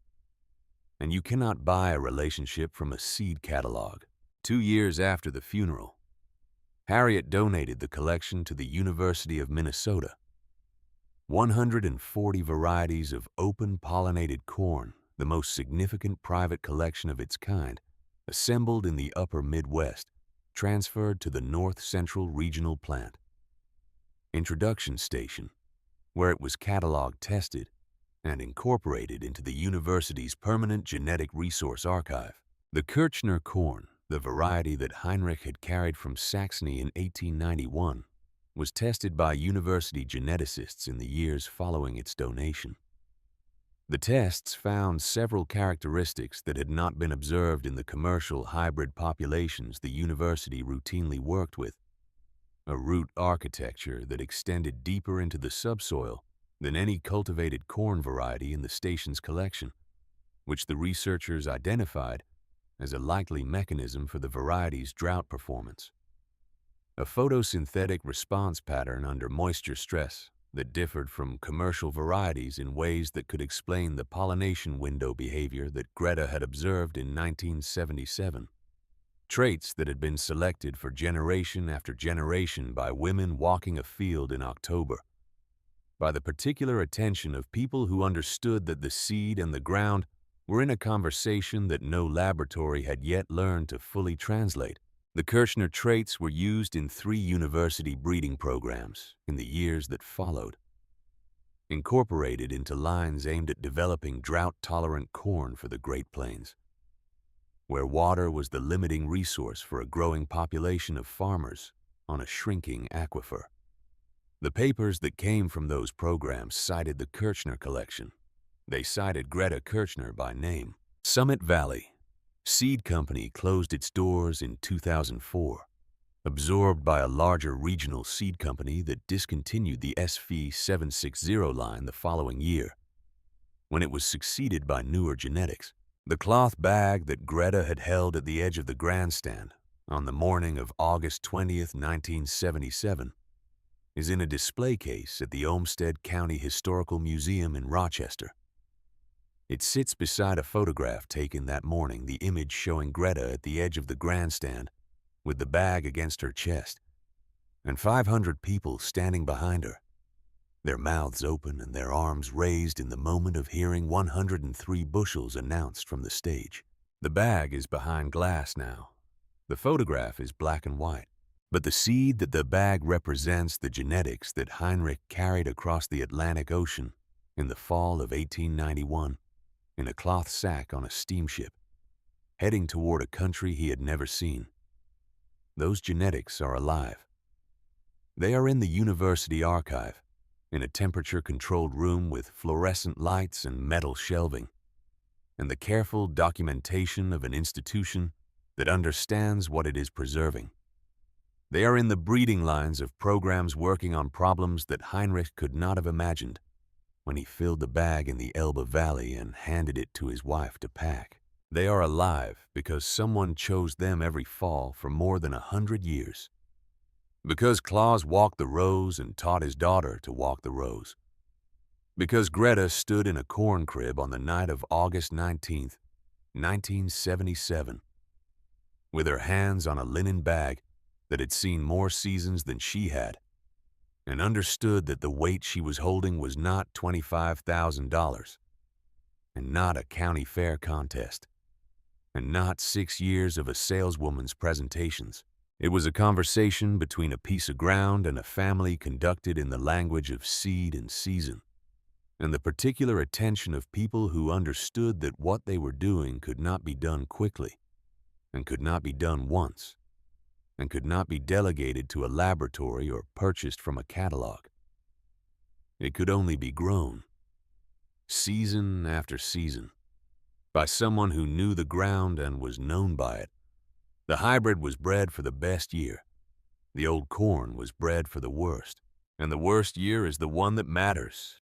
And you cannot buy a relationship from a seed catalog. 2 years after the funeral, Harriet donated the collection to the University of Minnesota. 140 varieties of open-pollinated corn, the most significant private collection of its kind, assembled in the upper Midwest, transferred to the North Central Regional Plant Introduction Station, where it was catalog tested and incorporated into the university's permanent genetic resource archive. The Kirchner corn, the variety that Heinrich had carried from Saxony in 1891, was tested by university geneticists in the years following its donation. The tests found several characteristics that had not been observed in the commercial hybrid populations the university routinely worked with: a root architecture that extended deeper into the subsoil than any cultivated corn variety in the station's collection, which the researchers identified as a likely mechanism for the variety's drought performance. A photosynthetic response pattern under moisture stress that differed from commercial varieties in ways that could explain the pollination window behavior that Greta had observed in 1977. Traits that had been selected for generation after generation by women walking a field in October, by the particular attention of people who understood that the seed and the ground were in a conversation that no laboratory had yet learned to fully translate. The Kirchner traits were used in 3 university breeding programs in the years that followed, incorporated into lines aimed at developing drought-tolerant corn for the Great Plains, where water was the limiting resource for a growing population of farmers on a shrinking aquifer. The papers that came from those programs cited the Kirchner collection. They cited Greta Kirchner by name. Summit Valley Seed Company closed its doors in 2004, absorbed by a larger regional seed company that discontinued the SV 760 line the following year, when it was succeeded by newer genetics. The cloth bag that Greta had held at the edge of the grandstand on the morning of August 20th, 1977, is in a display case at the Olmsted County Historical Museum in Rochester. It sits beside a photograph taken that morning, the image showing Greta at the edge of the grandstand with the bag against her chest, and 500 people standing behind her, their mouths open and their arms raised in the moment of hearing 103 bushels announced from the stage. The bag is behind glass now. The photograph is black and white. But the seed that the bag represents the genetics that Heinrich carried across the Atlantic Ocean in the fall of 1891 in a cloth sack on a steamship, heading toward a country he had never seen. Those genetics are alive. They are in the university archive, in a temperature-controlled room with fluorescent lights and metal shelving, and the careful documentation of an institution that understands what it is preserving. They are in the breeding lines of programs working on problems that Heinrich could not have imagined when he filled the bag in the Elbe Valley and handed it to his wife to pack. They are alive because someone chose them every fall for more than 100 years. Because Claus walked the rows and taught his daughter to walk the rows. Because Greta stood in a corn crib on the night of August 19th, 1977, with her hands on a linen bag that had seen more seasons than she had, and understood that the weight she was holding was not $25,000, and not a county fair contest, and not 6 years of a saleswoman's presentations. It was a conversation between a piece of ground and a family conducted in the language of seed and season, and the particular attention of people who understood that what they were doing could not be done quickly, and could not be done once, and could not be delegated to a laboratory or purchased from a catalog. It could only be grown, season after season, by someone who knew the ground and was known by it. The hybrid was bred for the best year. The old corn was bred for the worst, and the worst year is the one that matters.